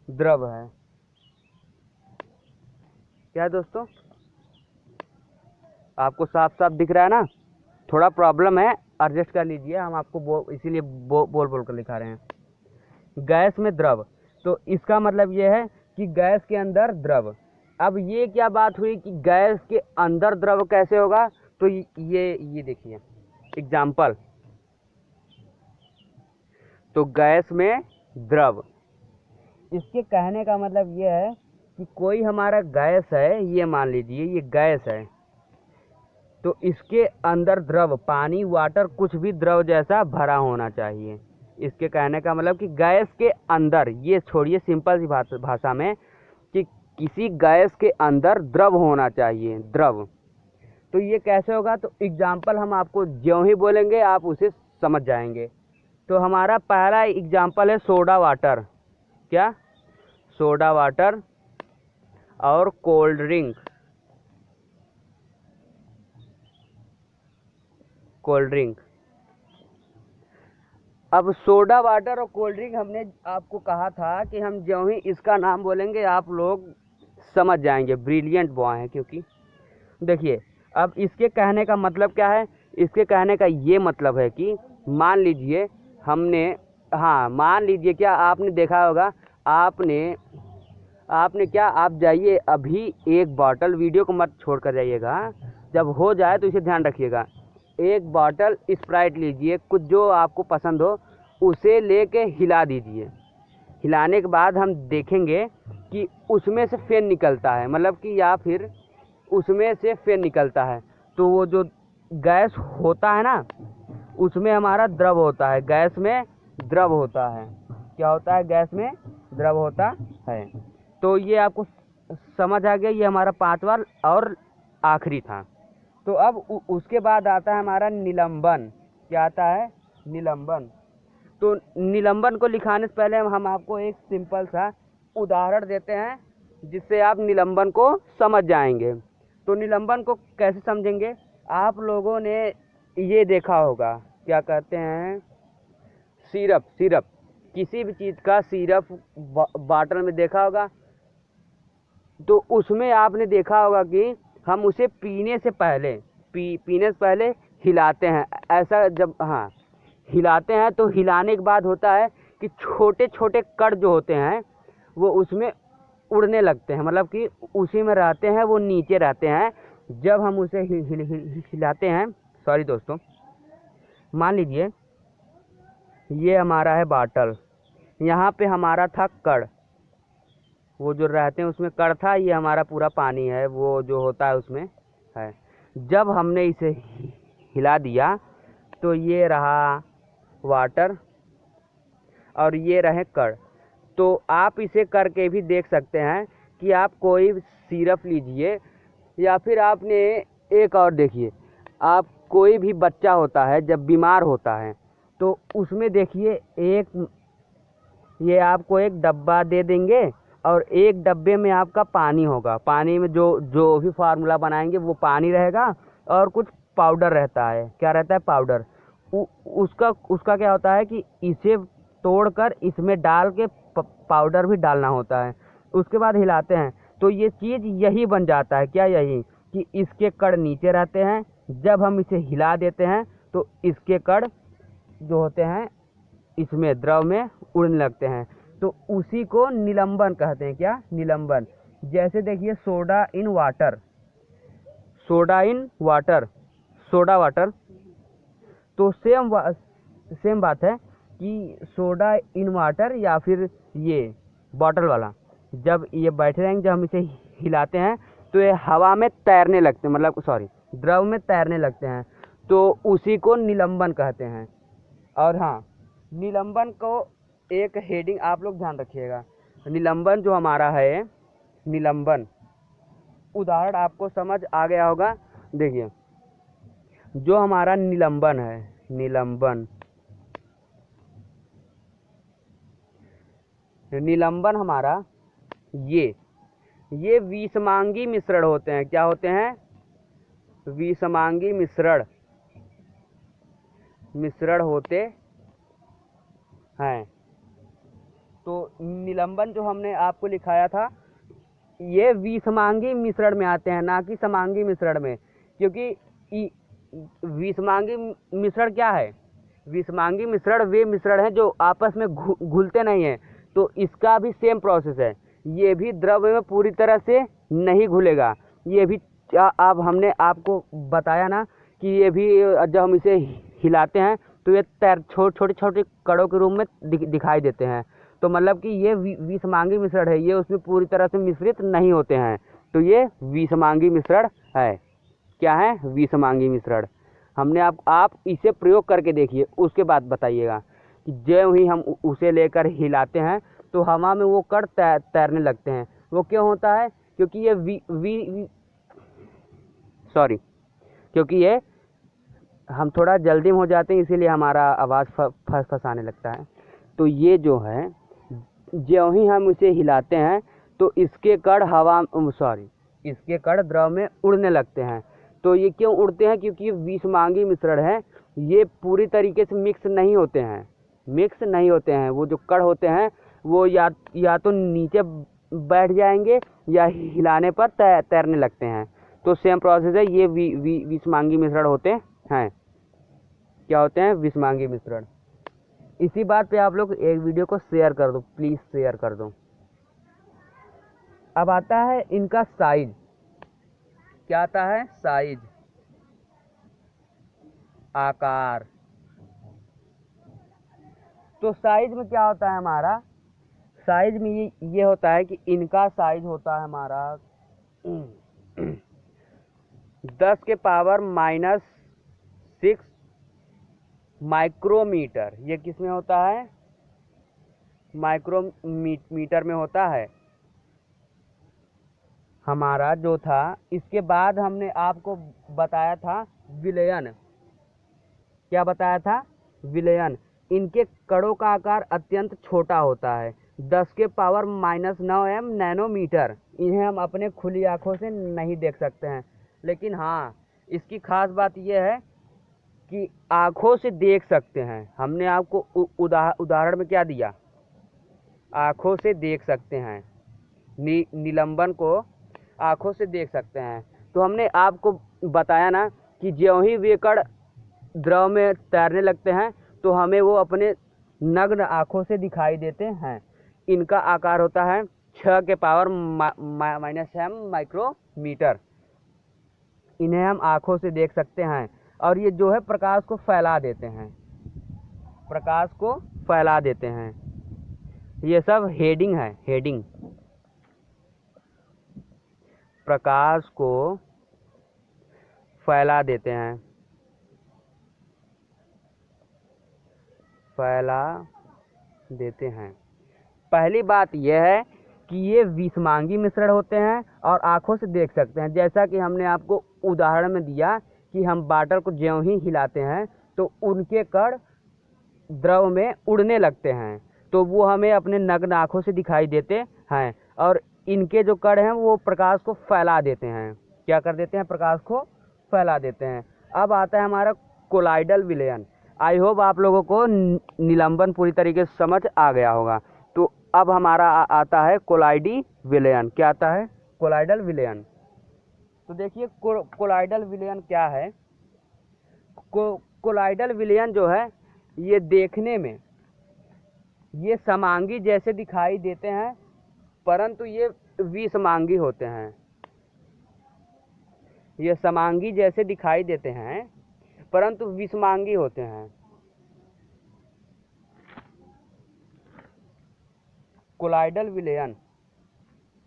द्रव है। क्या है दोस्तों? आपको साफ साफ दिख रहा है ना? थोड़ा प्रॉब्लम है, एडजस्ट कर लीजिए, हम आपको इसीलिए बोल बोल कर लिखा रहे हैं। गैस में द्रव, तो इसका मतलब ये है कि गैस के अंदर द्रव। अब ये क्या बात हुई कि गैस के अंदर द्रव कैसे होगा? तो ये देखिए एग्जाम्पल। तो गैस में द्रव, इसके कहने का मतलब ये है कि कोई हमारा गैस है, ये मान लीजिए ये गैस है, तो इसके अंदर द्रव, पानी, वाटर, कुछ भी द्रव जैसा भरा होना चाहिए। इसके कहने का मतलब कि गैस के अंदर, ये छोड़िए सिंपल सी भाषा में, कि किसी गैस के अंदर द्रव होना चाहिए, द्रव। तो ये कैसे होगा? तो एग्जाम्पल हम आपको ज्यों ही बोलेंगे आप उसे समझ जाएंगे। तो हमारा पहला एग्जाम्पल है सोडा वाटर। क्या? सोडा वाटर और कोल्ड ड्रिंक। Cold drink. अब सोडा वाटर और कोल्ड ड्रिंक हमने आपको कहा था कि हम ज्यों ही इसका नाम बोलेंगे आप लोग समझ जाएंगे, ब्रिलियंट बॉय हैं। क्योंकि देखिए, अब इसके कहने का मतलब क्या है? इसके कहने का ये मतलब है कि मान लीजिए मान लीजिए, क्या आपने देखा होगा, आपने क्या, आप जाइए अभी एक बॉटल, वीडियो को मत छोड़ कर जाइएगा, जब हो जाए तो इसे ध्यान रखिएगा, एक बॉटल स्प्राइट लीजिए, कुछ जो आपको पसंद हो उसे लेके हिला दीजिए। हिलाने के बाद हम देखेंगे कि उसमें से फेन निकलता है, मतलब कि या फिर उसमें से फेन निकलता है, तो वो जो गैस होता है ना, उसमें हमारा द्रव होता है, गैस में द्रव होता है। क्या होता है? गैस में द्रव होता है। तो ये आपको समझ आ गया, ये हमारा 5वां और आखिरी था। तो अब उसके बाद आता है हमारा निलंबन। क्या आता है? निलंबन। तो निलंबन को लिखाने से पहले हम आपको एक सिंपल सा उदाहरण देते हैं, जिससे आप निलंबन को समझ जाएंगे। तो निलंबन को कैसे समझेंगे? आप लोगों ने ये देखा होगा, क्या कहते हैं, सिरप। किसी भी चीज़ का सिरप बॉटल में देखा होगा, तो उसमें आपने देखा होगा कि हम उसे पीने से पहले हिलाते हैं। ऐसा जब हिलाते हैं, तो हिलाने के बाद होता है कि छोटे छोटे कण जो होते हैं वो उसमें उड़ने लगते हैं, मतलब कि उसी में रहते हैं, वो नीचे रहते हैं। जब हम उसे हिलाते हैं, सॉरी दोस्तों, मान लीजिए ये हमारा है बाटल, यहाँ पे हमारा था कण, वो जो रहते हैं उसमें कण था, ये हमारा पूरा पानी है, वो जो होता है उसमें है। जब हमने इसे हिला दिया तो ये रहा वाटर और ये रहे कण। तो आप इसे करके भी देख सकते हैं कि आप कोई सिरप लीजिए या फिर आपने एक और देखिए, आप कोई भी बच्चा होता है जब बीमार होता है तो उसमें देखिए ये आपको एक डब्बा दे देंगे और एक डब्बे में आपका पानी होगा, पानी में जो जो भी फार्मूला बनाएंगे वो पानी रहेगा और कुछ पाउडर रहता है। क्या रहता है? पाउडर। उसका क्या होता है कि इसे तोड़कर इसमें डाल के पाउडर भी डालना होता है, उसके बाद हिलाते हैं तो ये चीज़ यही बन जाता है। क्या? यही कि इसके कण नीचे रहते हैं, जब हम इसे हिला देते हैं तो इसके कण जो होते हैं इसमें द्रव में उड़ने लगते हैं। तो उसी को निलंबन कहते हैं। क्या? निलंबन। जैसे देखिए soda in water, soda water, तो सेम बात है कि सोडा इन वाटर या फिर ये बॉटल वाला, जब ये बैठे रहेंगे, जब हम इसे हिलाते हैं तो ये हवा में तैरने लगते हैं, मतलब सॉरी द्रव में तैरने लगते हैं, तो उसी को निलंबन कहते हैं। और हाँ, निलंबन को एक हेडिंग आप लोग ध्यान रखिएगा। निलंबन जो हमारा है, निलंबन उदाहरण आपको समझ आ गया होगा। देखिए जो हमारा निलंबन है, निलंबन हमारा ये विषमांगी मिश्रण होते हैं। क्या होते हैं? विषमांगी मिश्रण होते हैं। तो निलंबन जो हमने आपको लिखाया था ये विषमांगी मिश्रण में आते हैं, ना कि समांगी मिश्रण में, क्योंकि विषमांगी मिश्रण क्या है? विषमांगी मिश्रण वे मिश्रण हैं जो आपस में घुलते नहीं हैं, तो इसका भी सेम प्रोसेस है। ये भी द्रव में पूरी तरह से नहीं घुलेगा, ये भी अब हमने आपको बताया ना कि ये भी जब हम इसे हिलाते हैं तो ये छोटे छोटे कणों के रूप में दिखाई देते हैं। तो मतलब कि ये विषमांगी मिश्रण है, ये उसमें पूरी तरह से मिश्रित नहीं होते हैं, तो ये विषमांगी मिश्रण है। क्या है? विषमांगी मिश्रण। हमने आप इसे प्रयोग करके देखिए, उसके बाद बताइएगा कि जब ही हम उसे लेकर हिलाते हैं तो हवा में वो कण तैरने लगते हैं। वो क्यों होता है? क्योंकि ये हम थोड़ा जल्दी में हो जाते हैं, इसीलिए हमारा आवाज़ फंसाने लगता है। तो ये जो है, जो ही हम उसे हिलाते हैं तो इसके कण इसके कण द्रव में उड़ने लगते हैं। तो ये क्यों उड़ते हैं? क्योंकि ये विषमांगी मिश्रण है, ये पूरी तरीके से मिक्स नहीं होते हैं। वो जो कण होते हैं वो या तो नीचे बैठ जाएंगे या हिलाने पर तैरने लगते हैं। तो सेम प्रोसेस है, ये विषमांगी मिश्रण होते हैं। क्या होते हैं? विषमांगी मिश्रण। इसी बात पे आप लोग एक वीडियो को शेयर कर दो, प्लीज़ शेयर कर दो। अब आता है इनका साइज। क्या आता है? साइज, आकार। तो साइज में क्या होता है हमारा? साइज में ये होता है कि इनका साइज होता है हमारा 10 के पावर -6 माइक्रोमीटर। ये किस में होता है? माइक्रोमीटर में होता है हमारा जो था। इसके बाद हमने आपको बताया था विलयन। क्या बताया था? विलयन। इनके कणों का आकार अत्यंत छोटा होता है, 10 के पावर -9 नैनोमीटर। इन्हें हम अपने खुली आंखों से नहीं देख सकते हैं, लेकिन हाँ, इसकी खास बात यह है कि आँखों से देख सकते हैं। हमने आपको उदाहरण में क्या दिया? आँखों से देख सकते हैं, निलंबन को आँखों से देख सकते हैं। तो हमने आपको बताया ना कि ज्यों ही वे कण द्रव में तैरने लगते हैं तो हमें वो अपने नग्न आँखों से दिखाई देते हैं। इनका आकार होता है 6 के पावर -m माइक्रोमीटर। इन्हें हम आँखों से देख सकते हैं और ये जो है प्रकाश को फैला देते हैं, प्रकाश को फैला देते हैं। ये सब हेडिंग है, हेडिंग। प्रकाश को फैला देते हैं, फैला देते हैं। पहली बात यह है कि ये विषमांगी मिश्रण होते हैं और आँखों से देख सकते हैं। जैसा कि हमने आपको उदाहरण में दिया कि हम वाटर को ज्यों ही हिलाते हैं तो उनके कण द्रव में उड़ने लगते हैं, तो वो हमें अपने नग्न आँखों से दिखाई देते हैं। और इनके जो कण हैं वो प्रकाश को फैला देते हैं। क्या कर देते हैं? प्रकाश को फैला देते हैं। अब आता है हमारा कोलाइडल विलयन। आई होप आप लोगों को निलंबन पूरी तरीके से समझ आ गया होगा। तो अब हमारा आता है कोलाइडी विलयन। क्या आता है? कोलाइडल विलयन। तो देखिए कोलाइडल विलयन क्या है। कोलाइडल विलयन जो है ये देखने में ये समांगी जैसे दिखाई देते हैं, परंतु ये विषमांगी होते हैं। ये समांगी जैसे दिखाई देते हैं परंतु विषमांगी होते हैं। कोलाइडल विलयन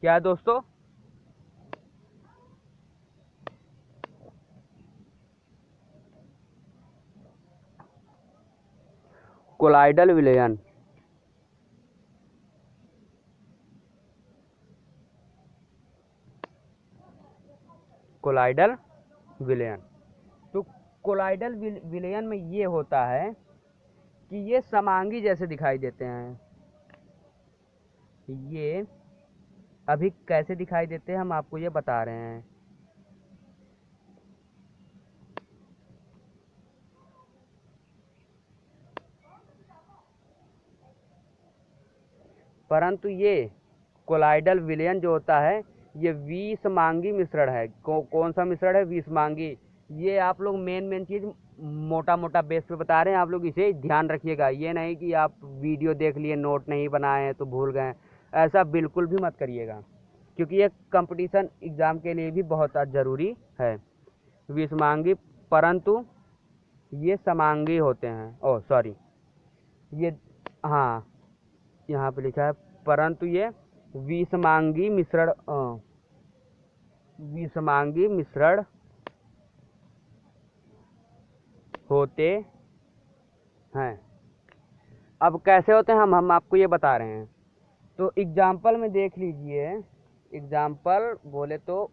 क्या है दोस्तों? कोलाइडल विलयन कोलाइडल विलयन। तो कोलाइडल विलयन में ये होता है कि ये समांगी जैसे दिखाई देते हैं। ये अभी कैसे दिखाई देते हैं हम आपको ये बता रहे हैं। परंतु ये कोलाइडल विलयन जो होता है ये विषमांगी मिश्रण है। कौन सा मिश्रण है? विषमांगी। ये आप लोग मेन चीज़ मोटा मोटा बेस पे बता रहे हैं, आप लोग इसे ध्यान रखिएगा। ये नहीं कि आप वीडियो देख लिए, नोट नहीं बनाए हैं तो भूल गए, ऐसा बिल्कुल भी मत करिएगा, क्योंकि ये कंपटीशन एग्ज़ाम के लिए भी बहुत ज़रूरी है। विषमांगी परंतु ये समांगी होते हैं। ओह सॉरी, ये हाँ यहाँ पे लिखा है परंतु ये विषमांगी मिश्रण होते हैं। अब कैसे होते हैं हम आपको ये बता रहे हैं। तो एग्जाम्पल में देख लीजिए। एग्जाम्पल बोले तो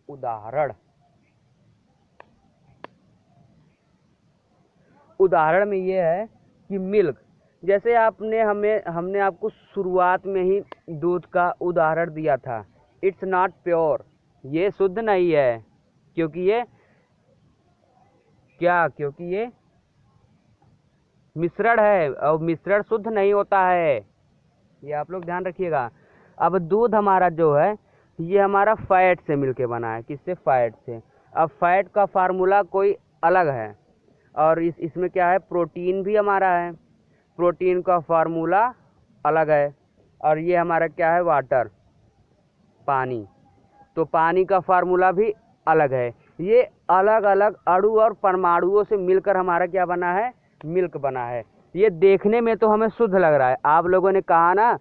उदाहरण में ये है कि मिल्क, जैसे हमने आपको शुरुआत में ही दूध का उदाहरण दिया था। इट्स नॉट प्योर, ये शुद्ध नहीं है, क्योंकि ये मिश्रण है और मिश्रण शुद्ध नहीं होता है। ये आप लोग ध्यान रखिएगा। अब दूध हमारा जो है ये हमारा फैट से मिलके बना है। किससे? फैट से। अब फैट का फार्मूला कोई अलग है और इसमें क्या है? प्रोटीन भी हमारा है, प्रोटीन का फार्मूला अलग है। और ये हमारा क्या है? वाटर, पानी। तो पानी का फार्मूला भी अलग है। ये अलग अलग अणु और परमाणुओं से मिलकर हमारा क्या बना है? मिल्क बना है। ये देखने में तो हमें शुद्ध लग रहा है। आप लोगों ने कहा ना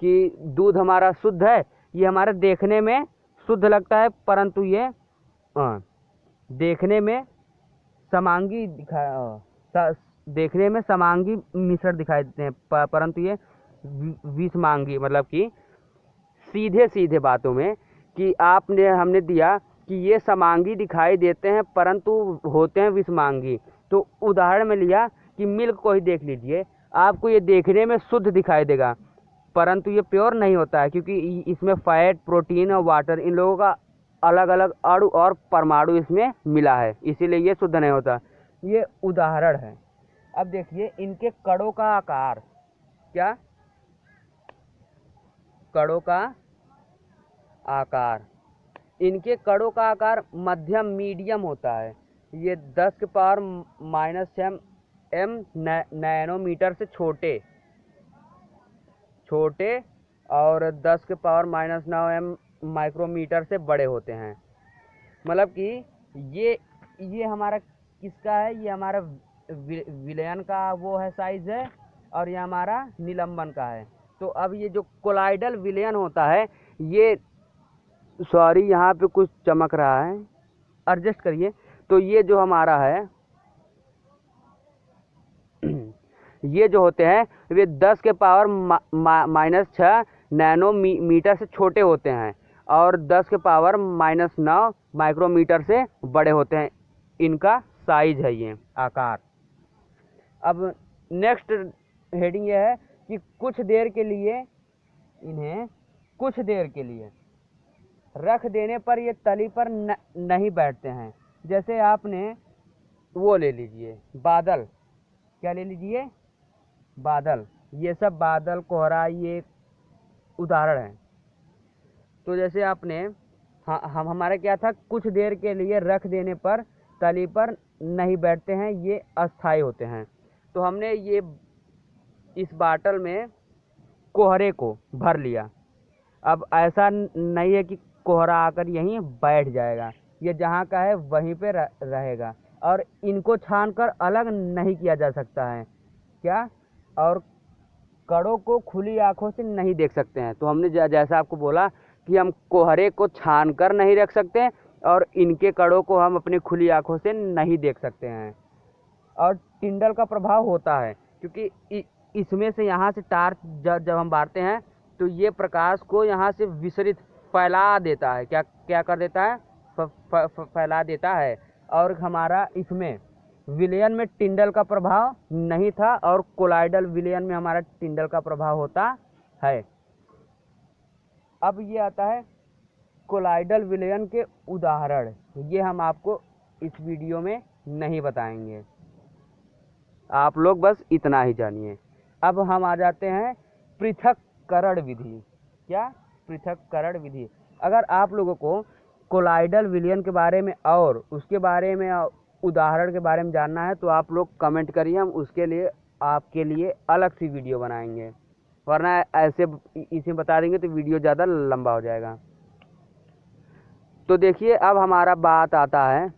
कि दूध हमारा शुद्ध है, ये हमारे देखने में शुद्ध लगता है, परंतु ये देखने में समांगी मिश्रण दिखाई देते हैं, परंतु ये विषमांगी। मतलब कि सीधे बातों में कि हमने दिया कि ये समांगी दिखाई देते हैं परंतु होते हैं विषमांगी। तो उदाहरण में लिया कि मिल्क को ही देख लीजिए, आपको ये देखने में शुद्ध दिखाई देगा परंतु ये प्योर नहीं होता है, क्योंकि इसमें फैट, प्रोटीन और वाटर, इन लोगों का अलग अलग अणु और परमाणु इसमें मिला है, इसीलिए ये शुद्ध नहीं होता। ये उदाहरण है। अब देखिए इनके कणों का आकार, क्या? कणों का आकार, इनके कणों का आकार मध्यम, मीडियम होता है। ये 10 के पावर -m नैनोमीटर से छोटे छोटे और 10 के पावर -9 m माइक्रोमीटर से बड़े होते हैं। मतलब कि ये हमारा किसका है, ये हमारा विलयन का वो है साइज है, और ये हमारा निलंबन का है। तो अब ये जो कोलाइडल विलयन होता है, ये सॉरी यहाँ पे कुछ चमक रहा है, एडजस्ट करिए। तो ये जो हमारा है ये जो होते हैं वे 10 के पावर -6 नैनोमीटर से छोटे होते हैं और 10 के पावर -9 माइक्रोमीटर से बड़े होते हैं। इनका साइज है ये आकार। अब नेक्स्ट हेडिंग ये है कि कुछ देर के लिए इन्हें कुछ देर के लिए रख देने पर ये तली पर नहीं बैठते हैं। जैसे आपने वो ले लीजिए बादल, क्या ले लीजिए, बादल। ये सब बादल कोहरा ये उदाहरण है। तो जैसे आपने हम हमारा क्या था, कुछ देर के लिए रख देने पर तली पर नहीं बैठते हैं, ये अस्थायी होते हैं। तो हमने ये इस बाटल में कोहरे को भर लिया। अब ऐसा नहीं है कि कोहरा आकर यहीं बैठ जाएगा, ये जहाँ का है वहीं पे रहेगा और इनको छानकर अलग नहीं किया जा सकता है। क्या, और कणों को खुली आंखों से नहीं देख सकते हैं। तो हमने जैसा आपको बोला कि हम कोहरे को छान कर नहीं रख सकते और इनके कणों को हम अपनी खुली आंखों से नहीं देख सकते हैं। और टिंडल का प्रभाव होता है क्योंकि इसमें से यहाँ से टार्च जब हम बारते हैं तो ये प्रकाश को यहाँ से विसरित फैला देता है। क्या क्या कर देता है, फैला देता है। और हमारा इसमें विलयन में टिंडल का प्रभाव नहीं था और कोलाइडल विलयन में हमारा टिंडल का प्रभाव होता है। अब ये आता है कोलाइडल विलयन के उदाहरण, ये हम आपको इस वीडियो में नहीं बताएंगे, आप लोग बस इतना ही जानिए। अब हम आ जाते हैं पृथक्करण विधि। क्या, पृथक्करण विधि। अगर आप लोगों को कोलाइडल विलयन के बारे में और उसके बारे में उदाहरण के बारे में जानना है तो आप लोग कमेंट करिए, हम उसके लिए आपके लिए अलग सी वीडियो बनाएंगे, वरना ऐसे इसे बता देंगे तो वीडियो ज़्यादा लंबा हो जाएगा। तो देखिए अब हमारा बात आता है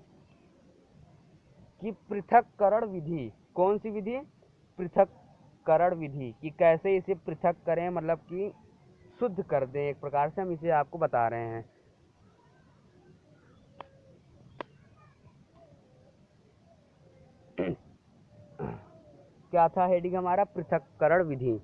कि पृथक्करण विधि, कौन सी विधि, पृथक्करण विधि, कि कैसे इसे पृथक करें, मतलब कि शुद्ध कर दें, एक प्रकार से हम इसे आपको बता रहे हैं। क्या था हेडिंग हमारा, पृथक्करण विधि।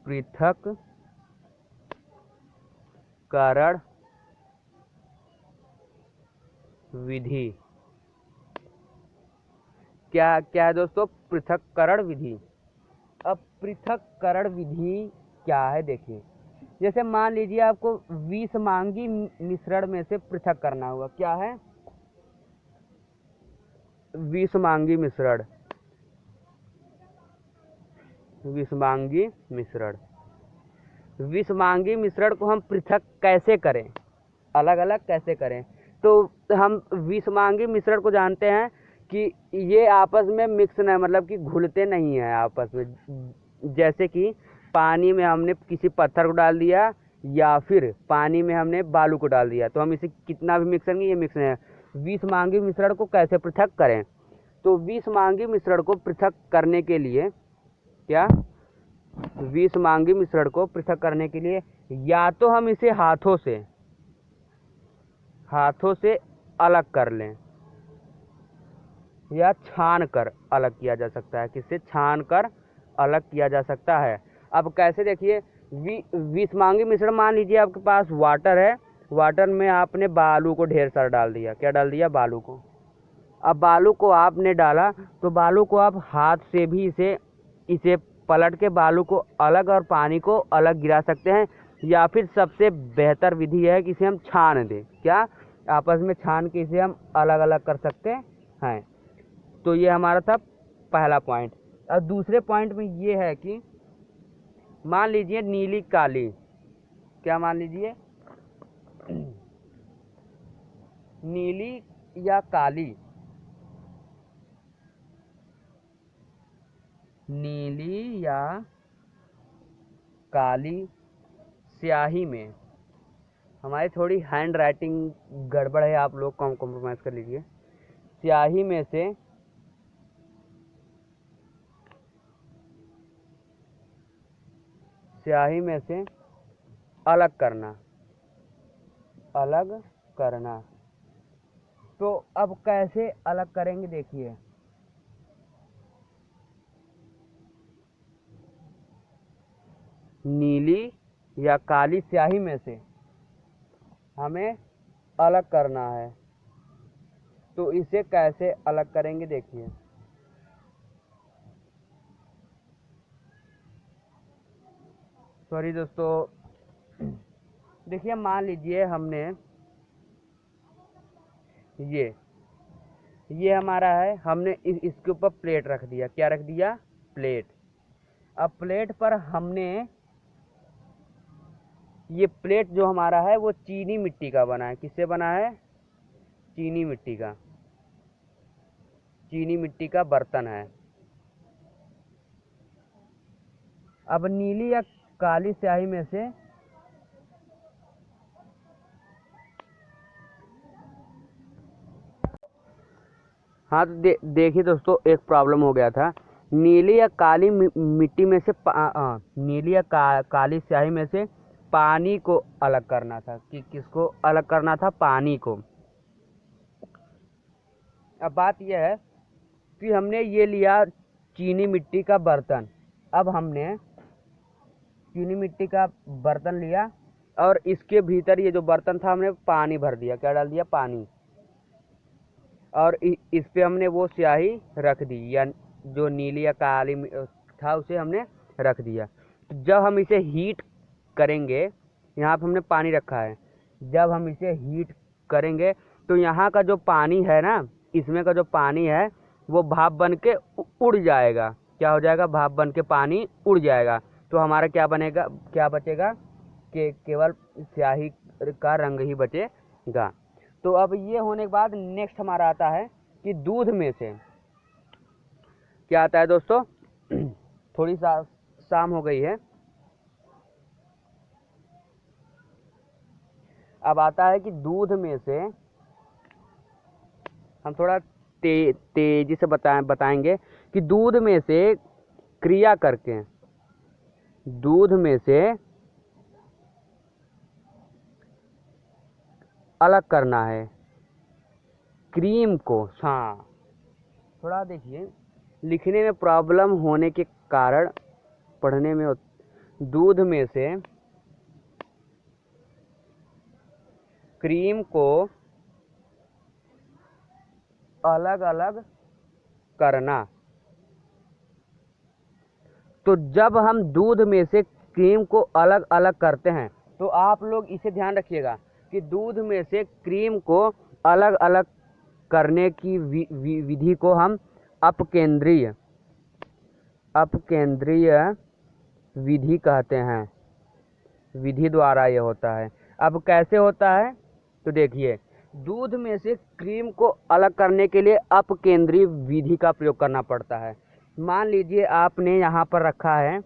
पृथक्करण विधि क्या क्या है दोस्तों, पृथक्करण विधि। अब पृथक्करण विधि क्या है देखिए, जैसे मान लीजिए आपको विषमांगी मिश्रण में से पृथक करना होगा। क्या है, विषमांगी मिश्रण, विषमांगी मिश्रण। विषमांगी मिश्रण को हम पृथक कैसे करें, अलग अलग कैसे करें, तो हम विषमांगी मिश्रण को जानते हैं कि ये आपस में मिक्स नहीं, मतलब कि घुलते नहीं हैं आपस में। जैसे कि पानी में हमने किसी पत्थर को डाल दिया या फिर पानी में हमने बालू को डाल दिया, तो हम इसे कितना भी मिक्स करेंगे ये मिक्स नहीं है। विषमांगी मिश्रण को कैसे पृथक करें, तो विषमांगी मिश्रण को पृथक करने के लिए क्या, विषमांगी मिश्रण को पृथक करने के लिए या तो हम इसे हाथों से अलग कर लें या छान कर अलग किया जा सकता है। किससे, छान कर अलग किया जा सकता है। अब कैसे देखिए, विषमांगी मिश्रण, मान लीजिए आपके पास वाटर है, वाटर में आपने बालू को ढेर सारा डाल दिया। क्या डाल दिया, बालू को। अब बालू को आपने डाला तो बालू को आप हाथ से भी इसे पलट के बालू को अलग और पानी को अलग गिरा सकते हैं, या फिर सबसे बेहतर विधि है कि इसे हम छान दें। क्या, आपस में छान के इसे हम अलग अलग कर सकते हैं। तो ये हमारा था पहला पॉइंट। और दूसरे पॉइंट में ये है कि मान लीजिए नीली काली, क्या मान लीजिए नीली या काली, नीली या काली स्याही में, हमारी थोड़ी हैंड राइटिंग गड़बड़ है, आप लोग कॉम्प्रोमाइज़ कर लीजिए। स्याही में से अलग करना, अलग करना। तो अब कैसे अलग करेंगे देखिए, नीली या काली स्याही में से हमें अलग करना है, तो इसे कैसे अलग करेंगे देखिए। सॉरी दोस्तों, देखिए मान लीजिए हमने ये हमारा है, हमने इसके ऊपर प्लेट रख दिया। क्या रख दिया? प्लेट। अब प्लेट पर हमने ये प्लेट जो हमारा है वो चीनी मिट्टी का बना है। किससे बना है? चीनी मिट्टी का, चीनी मिट्टी का बर्तन है। अब नीली या काली स्याही में से हाँ, तो देखिए दोस्तों, एक प्रॉब्लम हो गया था। नीली या काली मिट्टी में से नीली या काली स्याही में से पानी को अलग करना था। कि किसको अलग करना था? पानी को। अब बात यह है कि हमने ये लिया चीनी मिट्टी का बर्तन। अब हमने चीनी मिट्टी का बर्तन लिया और इसके भीतर ये जो बर्तन था हमने पानी भर दिया। क्या डाल दिया? पानी। और इस पे हमने वो स्याही रख दी, या जो नीली या काली था उसे हमने रख दिया। तो जब हम इसे हीट करेंगे, यहाँ पे हमने पानी रखा है, जब हम इसे हीट करेंगे तो यहाँ का जो पानी है ना, इसमें का जो पानी है वो भाप बन के उड़ जाएगा। क्या हो जाएगा? भाप बन के पानी उड़ जाएगा। तो हमारा क्या बनेगा? क्या बचेगा? कि केवल स्याही का रंग ही बचेगा। तो अब ये होने के बाद नेक्स्ट हमारा आता है कि दूध में से क्या आता है दोस्तों? थोड़ी शाम हो गई है। अब आता है कि दूध में से हम थोड़ा तेजी से बताएंगे कि दूध में से क्रिया करके, दूध में से अलग करना है क्रीम को। हाँ, थोड़ा देखिए, लिखने में प्रॉब्लम होने के कारण पढ़ने में दूध में से क्रीम को अलग अलग करना। तो जब हम दूध में से क्रीम को अलग अलग करते हैं, तो आप लोग इसे ध्यान रखिएगा कि दूध में से क्रीम को अलग अलग करने की विधि को हम अपकेंद्रीय विधि कहते हैं। विधि द्वारा ये होता है। अब कैसे होता है? तो देखिए, दूध में से क्रीम को अलग करने के लिए अपकेंद्रीय विधि का प्रयोग करना पड़ता है। मान लीजिए आपने यहाँ पर रखा है,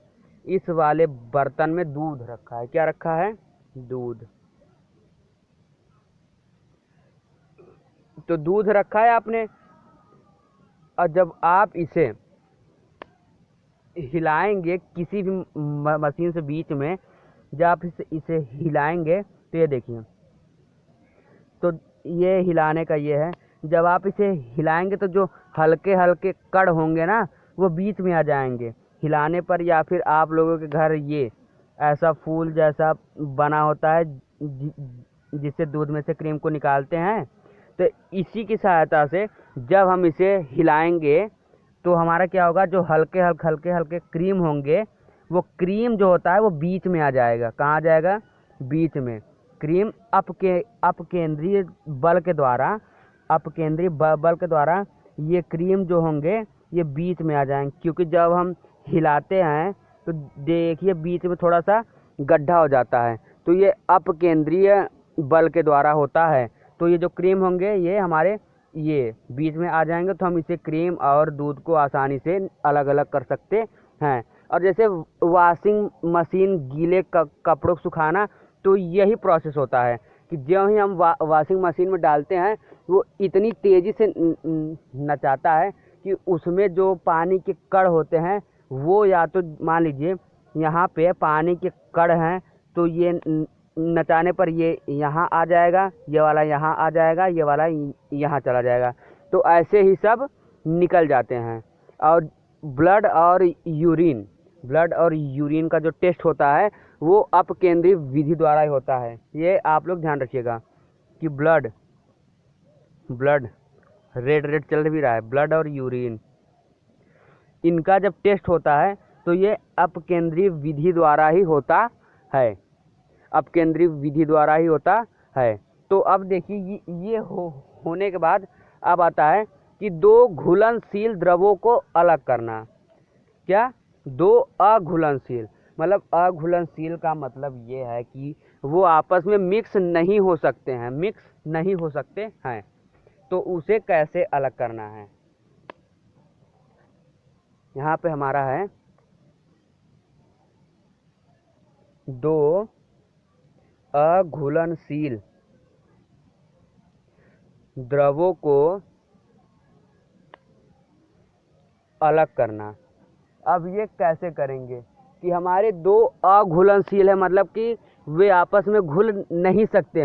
इस वाले बर्तन में दूध रखा है। क्या रखा है? दूध। तो दूध रखा है आपने, और जब आप इसे हिलाएंगे किसी भी मशीन से बीच में, जब आप इसे हिलाएंगे तो ये देखिए, तो ये हिलाने का ये है। जब आप इसे हिलाएंगे तो जो हल्के हल्के कण होंगे ना, वो बीच में आ जाएंगे हिलाने पर। या फिर आप लोगों के घर ये ऐसा फूल जैसा बना होता है जिससे दूध में से क्रीम को निकालते हैं, तो इसी की सहायता से जब हम इसे हिलाएंगे तो हमारा क्या होगा? जो हल्के हल्के क्रीम होंगे, वो क्रीम जो होता है वो बीच में आ जाएगा। कहाँ आ जाएगा? बीच में। क्रीम अपकेंद्रीय बल के द्वारा ये क्रीम जो होंगे ये बीच में आ जाएंगे। क्योंकि जब हम हिलाते हैं तो देखिए बीच में थोड़ा सा गड्ढा हो जाता है, तो ये अपकेंद्रीय बल के द्वारा होता है। तो ये जो क्रीम होंगे ये हमारे ये बीच में आ जाएंगे, तो हम इसे क्रीम और दूध को आसानी से अलग अलग कर सकते हैं। और जैसे वॉशिंग मशीन गीले कपड़ों को सुखाना, तो यही प्रोसेस होता है कि जो ही हम वॉशिंग मशीन में डालते हैं वो इतनी तेज़ी से नचाता है कि उसमें जो पानी के कण होते हैं वो, या तो मान लीजिए यहाँ पे पानी के कण हैं, तो ये नचाने पर ये यहाँ आ जाएगा, ये वाला यहाँ आ जाएगा, ये वाला यहाँ चला जाएगा, तो ऐसे ही सब निकल जाते हैं। और ब्लड और यूरिन का जो टेस्ट होता है वो अपकेंद्रीय विधि द्वारा ही होता है। ये आप लोग ध्यान रखिएगा कि ब्लड रेड चल भी रहा है, ब्लड और यूरिन, इनका जब टेस्ट होता है तो ये अपकेंद्रीय विधि द्वारा ही होता है, अपकेंद्रीय विधि द्वारा ही होता है। तो अब देखिए ये होने के बाद अब आता है कि दो घुलनशील द्रवों को अलग करना। क्या? दो अघुलनशील, मतलब अघुलनशील का मतलब ये है कि वो आपस में मिक्स नहीं हो सकते हैं, तो उसे कैसे अलग करना है। यहाँ पे हमारा है दो अघुलनशील द्रवों को अलग करना। अब ये कैसे करेंगे कि हमारे दो अघुलनशील है, मतलब कि वे आपस में घुल नहीं सकते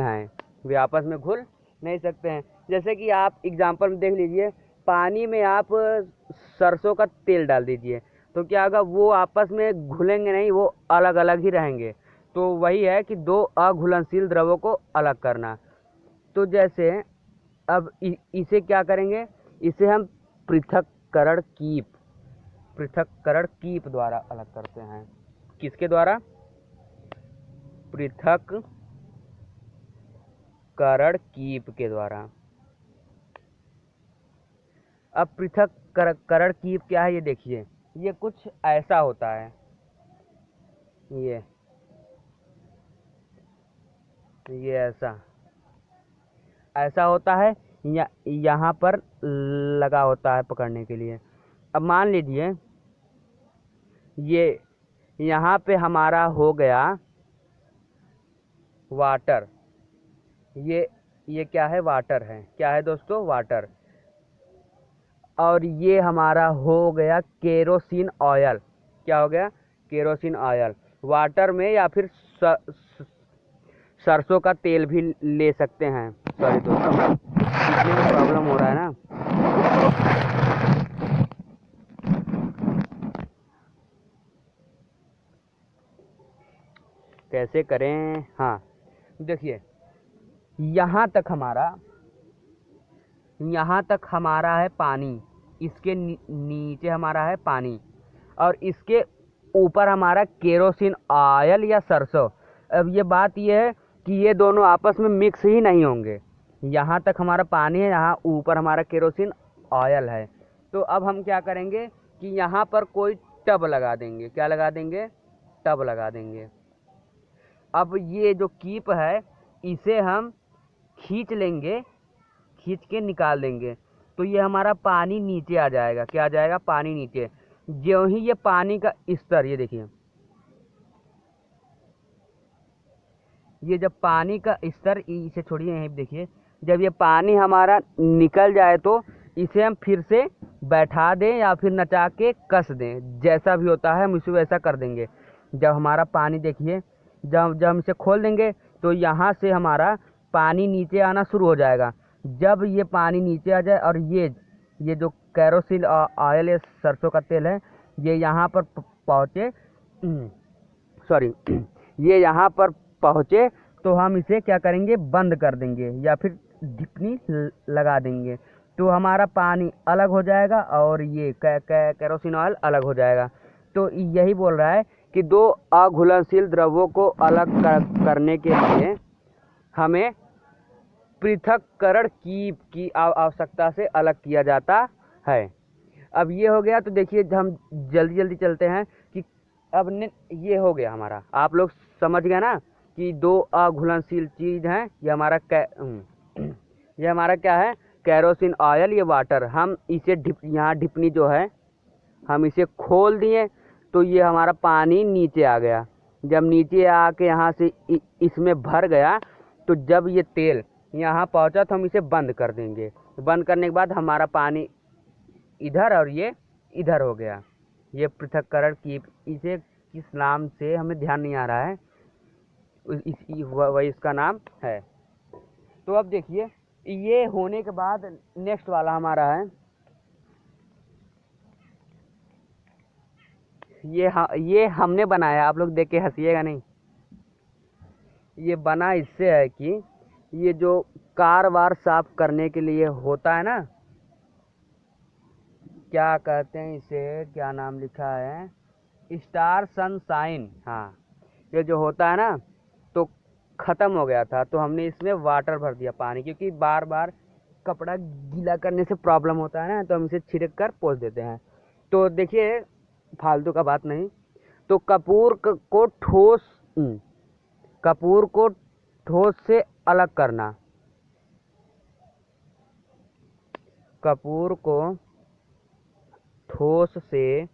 हैं, जैसे कि आप एग्जांपल में देख लीजिए, पानी में आप सरसों का तेल डाल दीजिए तो क्या होगा, वो आपस में घुलेंगे नहीं, वो अलग अलग ही रहेंगे। तो वही है कि दो अघुलनशील द्रवों को अलग करना। तो जैसे अब इसे क्या करेंगे, इसे हम पृथक्करण कीप द्वारा अलग करते हैं। किसके द्वारा? पृथक्करण कीप के द्वारा। अब पृथक्करण कीप क्या है, ये देखिए, ये कुछ ऐसा होता है, ये ऐसा होता है, यहाँ पर लगा होता है पकड़ने के लिए। अब मान लीजिए ये यहाँ पे हमारा हो गया वाटर, ये क्या है? वाटर है। क्या है दोस्तों? वाटर। और ये हमारा हो गया केरोसिन ऑयल। क्या हो गया? Kerosene oil. वाटर में या फिर सरसों का तेल भी ले सकते हैं। सॉरी दोस्तों, इसमें प्रॉब्लम हो रहा है ना। कैसे करें? हाँ देखिए, यहाँ तक हमारा है पानी, इसके नीचे हमारा है पानी, और इसके ऊपर हमारा केरोसिन ऑयल या सरसों। अब ये बात ये है कि ये दोनों आपस में मिक्स ही नहीं होंगे। यहाँ तक हमारा पानी है, यहाँ ऊपर हमारा केरोसिन ऑयल है। तो अब हम क्या करेंगे कि यहाँ पर कोई टब लगा देंगे। क्या लगा देंगे? टब लगा देंगे। अब ये जो कीप है इसे हम खींच लेंगे, खींच के निकाल देंगे, तो ये हमारा पानी नीचे आ जाएगा। क्या आ जाएगा? पानी नीचे। जो ही ये पानी का स्तर, ये देखिए, ये जब पानी का स्तर, इसे छोड़िए, यहीं देखिए, जब ये पानी हमारा निकल जाए तो इसे हम फिर से बैठा दें या फिर नचा के कस दें, जैसा भी होता है हम इसे वैसा कर देंगे। जब हमारा पानी, देखिए, जब हम इसे खोल देंगे तो यहाँ से हमारा पानी नीचे आना शुरू हो जाएगा। जब ये पानी नीचे आ जाए और ये जो केरोसिन ऑयल या सरसों का तेल है ये यहाँ पर पहुँचे, सॉरी, ये यहाँ पर पहुँचे, तो हम इसे क्या करेंगे? बंद कर देंगे या फिर ढक्कनी लगा देंगे, तो हमारा पानी अलग हो जाएगा और ये केरोसिन ऑयल अलग हो जाएगा। तो यही बोल रहा है कि दो अघुलनशील द्रवों को अलग करने के लिए हमें पृथक्करण की आवश्यकता से अलग किया जाता है। अब ये हो गया, तो देखिए हम जल्दी चलते हैं कि अब ये हो गया हमारा, आप लोग समझ गए ना कि दो अघुलनशील चीज़ हैं, ये हमारा ये हमारा क्या है, केरोसिन ऑयल, ये वाटर। हम इसे यहाँ ढिपनी जो है हम इसे खोल दिए तो ये हमारा पानी नीचे आ गया। जब नीचे आके यहाँ से इसमें भर गया तो जब ये तेल यहाँ पहुँचा तो हम इसे बंद कर देंगे। बंद करने के बाद हमारा पानी इधर और ये इधर हो गया। ये पृथक्करण की, इसे किस नाम से हमें ध्यान नहीं आ रहा है, वही इसका नाम है। तो अब देखिए ये होने के बाद नेक्स्ट वाला हमारा है, ये हमने बनाया, आप लोग देख के हंसिएगा नहीं। ये बना इससे है कि ये जो कार वार साफ करने के लिए होता है ना, क्या कहते हैं इसे, क्या नाम लिखा है, स्टार सनशाइन। हाँ, ये जो होता है ना तो ख़त्म हो गया था तो हमने इसमें वाटर भर दिया, पानी, क्योंकि बार बार कपड़ा गीला करने से प्रॉब्लम होता है ना, तो हम इसे छिड़क कर पोंछ देते हैं। तो देखिए फालतू का बात नहीं, तो कपूर को ठोस से अलग करना, कपूर को ठोस से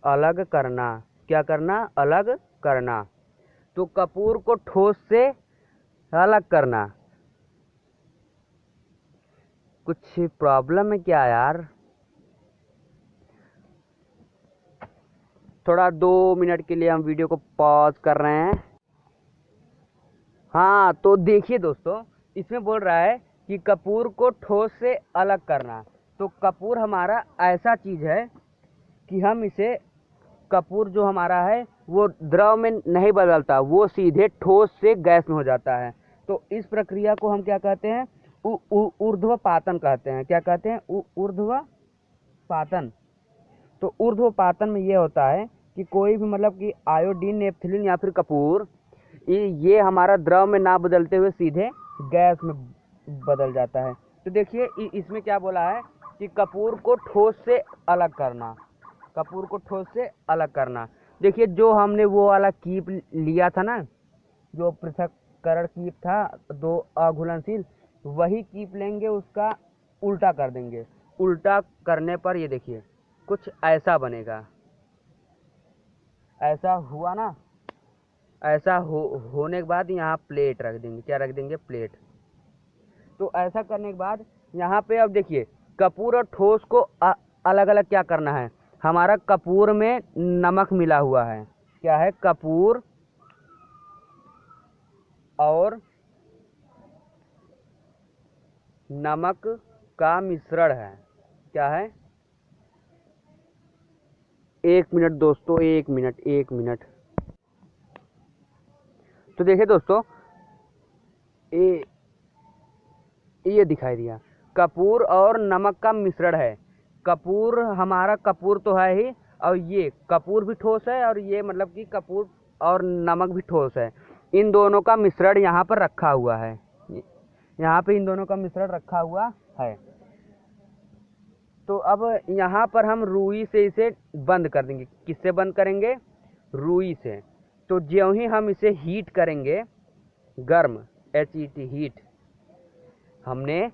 अलग करना, क्या करना, अलग करना। तो कपूर को ठोस से अलग करना, कुछ प्रॉब्लम है क्या यार? थोड़ा 2 मिनट के लिए हम वीडियो को पॉज कर रहे हैं। हाँ, तो देखिए दोस्तों, इसमें बोल रहा है कि कपूर को ठोस से अलग करना। तो कपूर हमारा ऐसा चीज़ है कि हम इसे, कपूर जो हमारा है वो द्रव में नहीं बदलता, वो सीधे ठोस से गैस में हो जाता है। तो इस प्रक्रिया को हम क्या कहते हैं, ऊर्ध्वपातन कहते हैं। क्या कहते हैं, ऊर्ध्वपातन। तो ऊर्ध्वपातन में ये होता है कि कोई भी मतलब कि आयोडीन, नेपथलीन या फिर कपूर, ये हमारा द्रव में ना बदलते हुए सीधे गैस में बदल जाता है। तो देखिए इसमें क्या बोला है कि कपूर को ठोस से अलग करना, कपूर को ठोस से अलग करना। देखिए जो हमने वो वाला कीप लिया था ना, जो पृथक्करण कीप था, 2 अघुलनशील, वही कीप लेंगे, उसका उल्टा कर देंगे। उल्टा करने पर ये देखिए कुछ ऐसा बनेगा, ऐसा हुआ ना। ऐसा होने के बाद यहाँ प्लेट रख देंगे, क्या रख देंगे, प्लेट। तो ऐसा करने के बाद यहाँ पे अब देखिए कपूर और ठोस को अलग अलग क्या करना है, हमारा कपूर में नमक मिला हुआ है। क्या है, कपूर और नमक का मिश्रण है। क्या है, 1 मिनट दोस्तों, 1 मिनट। तो देखिए दोस्तों, ये दिखाई दिया, कपूर और नमक का मिश्रण है। कपूर हमारा, कपूर तो है ही, और ये कपूर भी ठोस है, और ये मतलब कि कपूर और नमक भी ठोस है। इन दोनों का मिश्रण यहाँ पर रखा हुआ है, यहाँ पे इन दोनों का मिश्रण रखा हुआ है। तो अब यहाँ पर हम रुई से इसे बंद कर देंगे। किससे बंद करेंगे, रुई से। तो ज्यों ही हम इसे हीट करेंगे, गर्म, HET, हीट, हमने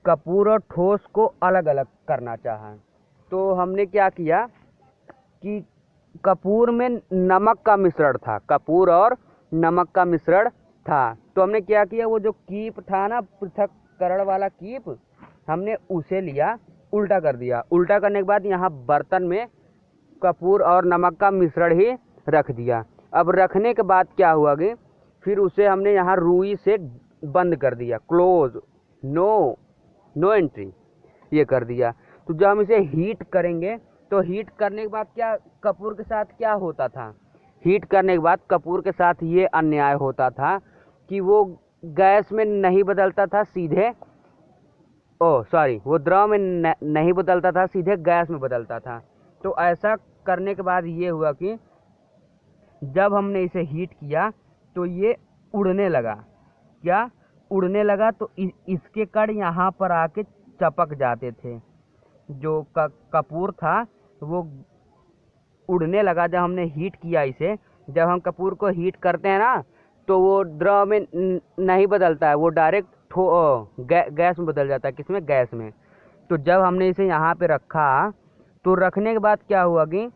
कपूर और ठोस को अलग अलग करना चाहा। तो हमने क्या किया कि कपूर में नमक का मिश्रण था, कपूर और नमक का मिश्रण था। तो हमने क्या किया, वो जो कीप था ना, पृथक्करण वाला कीप, हमने उसे लिया, उल्टा कर दिया। उल्टा करने के बाद यहाँ बर्तन में कपूर और नमक का मिश्रण ही रख दिया। अब रखने के बाद क्या हुआ कि फिर उसे हमने यहाँ रुई से बंद कर दिया, क्लोज, नो एंट्री, ये कर दिया। तो जब हम इसे हीट करेंगे तो हीट करने के बाद क्या कपूर के साथ क्या होता था, हीट करने के बाद कपूर के साथ ये अन्याय होता था कि वो गैस में नहीं बदलता था सीधे, वो द्रव में नहीं बदलता था, सीधे गैस में बदलता था। तो ऐसा करने के बाद ये हुआ कि जब हमने इसे हीट किया तो ये उड़ने लगा। क्या उड़ने लगा, तो इसके कण यहाँ पर आके चपक जाते थे। जो कपूर था वो उड़ने लगा जब हमने हीट किया इसे। जब हम कपूर को हीट करते हैं ना तो वो द्रव में नहीं बदलता है, वो डायरेक्ट गैस में बदल जाता है, किसमें, गैस में। तो जब हमने इसे यहाँ पे रखा तो रखने के बाद क्या हुआ कि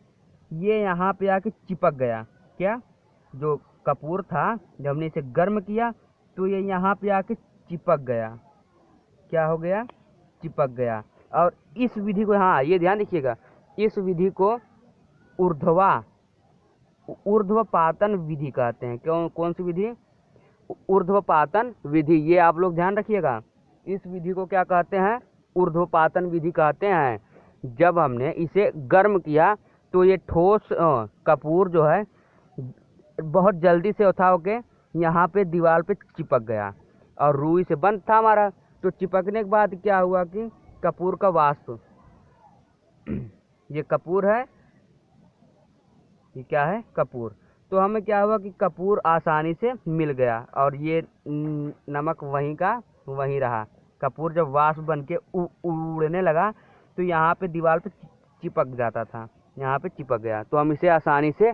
ये यहाँ पे आके चिपक गया। क्या, जो कपूर था, जब हमने इसे गर्म किया तो ये यहाँ पे आके चिपक गया। क्या हो गया, चिपक गया। और इस विधि को, हाँ ये ध्यान रखिएगा, इस विधि को ऊर्ध्वपातन विधि कहते हैं। कौन सी विधि, ऊर्ध्वपातन विधि। ये आप लोग ध्यान रखिएगा, इस विधि को क्या कहते हैं, ऊर्ध्वपातन विधि कहते हैं। जब हमने इसे गर्म किया तो ये ठोस कपूर जो है बहुत जल्दी से उठा होके यहाँ पे दीवार पे चिपक गया, और रुई से बंद था हमारा। तो चिपकने के बाद क्या हुआ कि कपूर का वाष्प, ये कपूर है, ये क्या है, कपूर। तो हमें क्या हुआ कि कपूर आसानी से मिल गया, और ये नमक वहीं का वहीं रहा। कपूर जब वाष्प बन के उड़ने लगा तो यहाँ पे दीवार पे चिपक जाता था, यहाँ पे चिपक गया। तो हम इसे आसानी से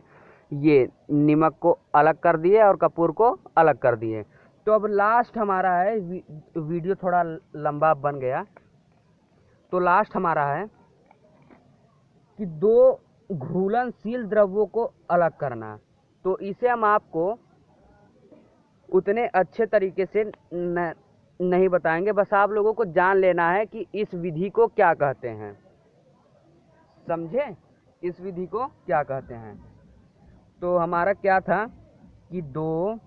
ये नमक को अलग कर दिए और कपूर को अलग कर दिए। तो अब लास्ट हमारा है, वीडियो थोड़ा लंबा बन गया, तो लास्ट हमारा है कि दो घुलनशील द्रव्यों को अलग करना। तो इसे हम आपको उतने अच्छे तरीके से नहीं बताएंगे, बस आप लोगों को जान लेना है कि इस विधि को क्या कहते हैं। समझे, इस विधि को क्या कहते हैं। तो हमारा क्या था कि दो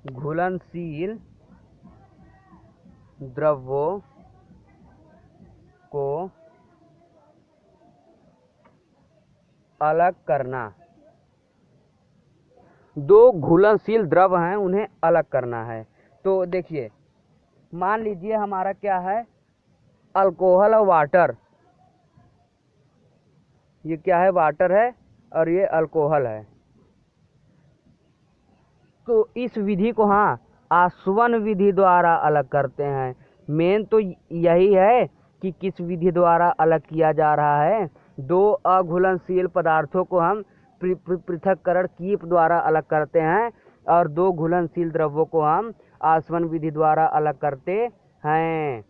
घुलनशील द्रव्यों को अलग करना। दो घुलनशील द्रव हैं, उन्हें अलग करना है। तो देखिए, मान लीजिए हमारा क्या है, अल्कोहल और वाटर। ये क्या है, वाटर है और ये अल्कोहल है। तो इस विधि को, हाँ, आसवन विधि द्वारा अलग करते हैं। मेन तो यही है कि किस विधि द्वारा अलग किया जा रहा है। दो अघुलनशील पदार्थों को हम पृथक्करण कीप द्वारा अलग करते हैं, और दो घुलनशील द्रव्यों को हम आसवन विधि द्वारा अलग करते हैं।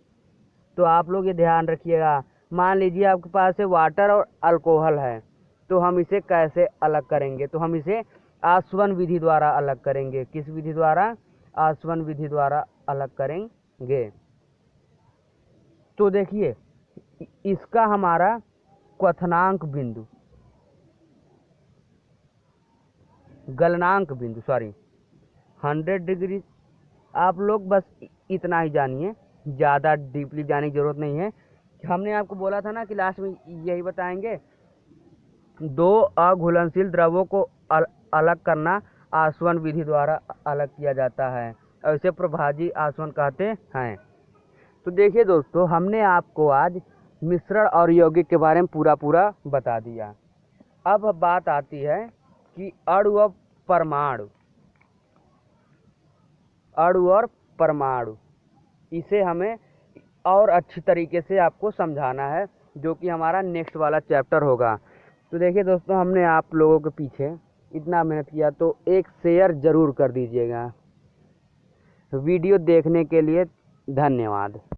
तो आप लोग ये ध्यान रखिएगा। मान लीजिए आपके पास है वाटर और अल्कोहल है, तो हम इसे कैसे अलग करेंगे, तो हम इसे आसवन विधि द्वारा अलग करेंगे। किस विधि द्वारा, आसवन विधि द्वारा अलग करेंगे। तो देखिए, इसका हमारा क्वथनांक बिंदु, गलनांक बिंदु, 100 डिग्री। आप लोग बस इतना ही जानिए, ज़्यादा डीपली जाने की जरूरत नहीं है। हमने आपको बोला था ना कि लास्ट में यही बताएंगे, दो अघुलनशील द्रवों को अलग करना आसवन विधि द्वारा अलग किया जाता है, और इसे प्रभाजी आसवन कहते हैं। तो देखिए दोस्तों, हमने आपको आज मिश्रण और यौगिक के बारे में पूरा बता दिया। अब बात आती है कि अणु और परमाणु, इसे हमें और अच्छी तरीके से आपको समझाना है, जो कि हमारा नेक्स्ट वाला चैप्टर होगा। तो देखिए दोस्तों, हमने आप लोगों के पीछे इतना मेहनत किया, तो एक शेयर ज़रूर कर दीजिएगा। वीडियो देखने के लिए धन्यवाद।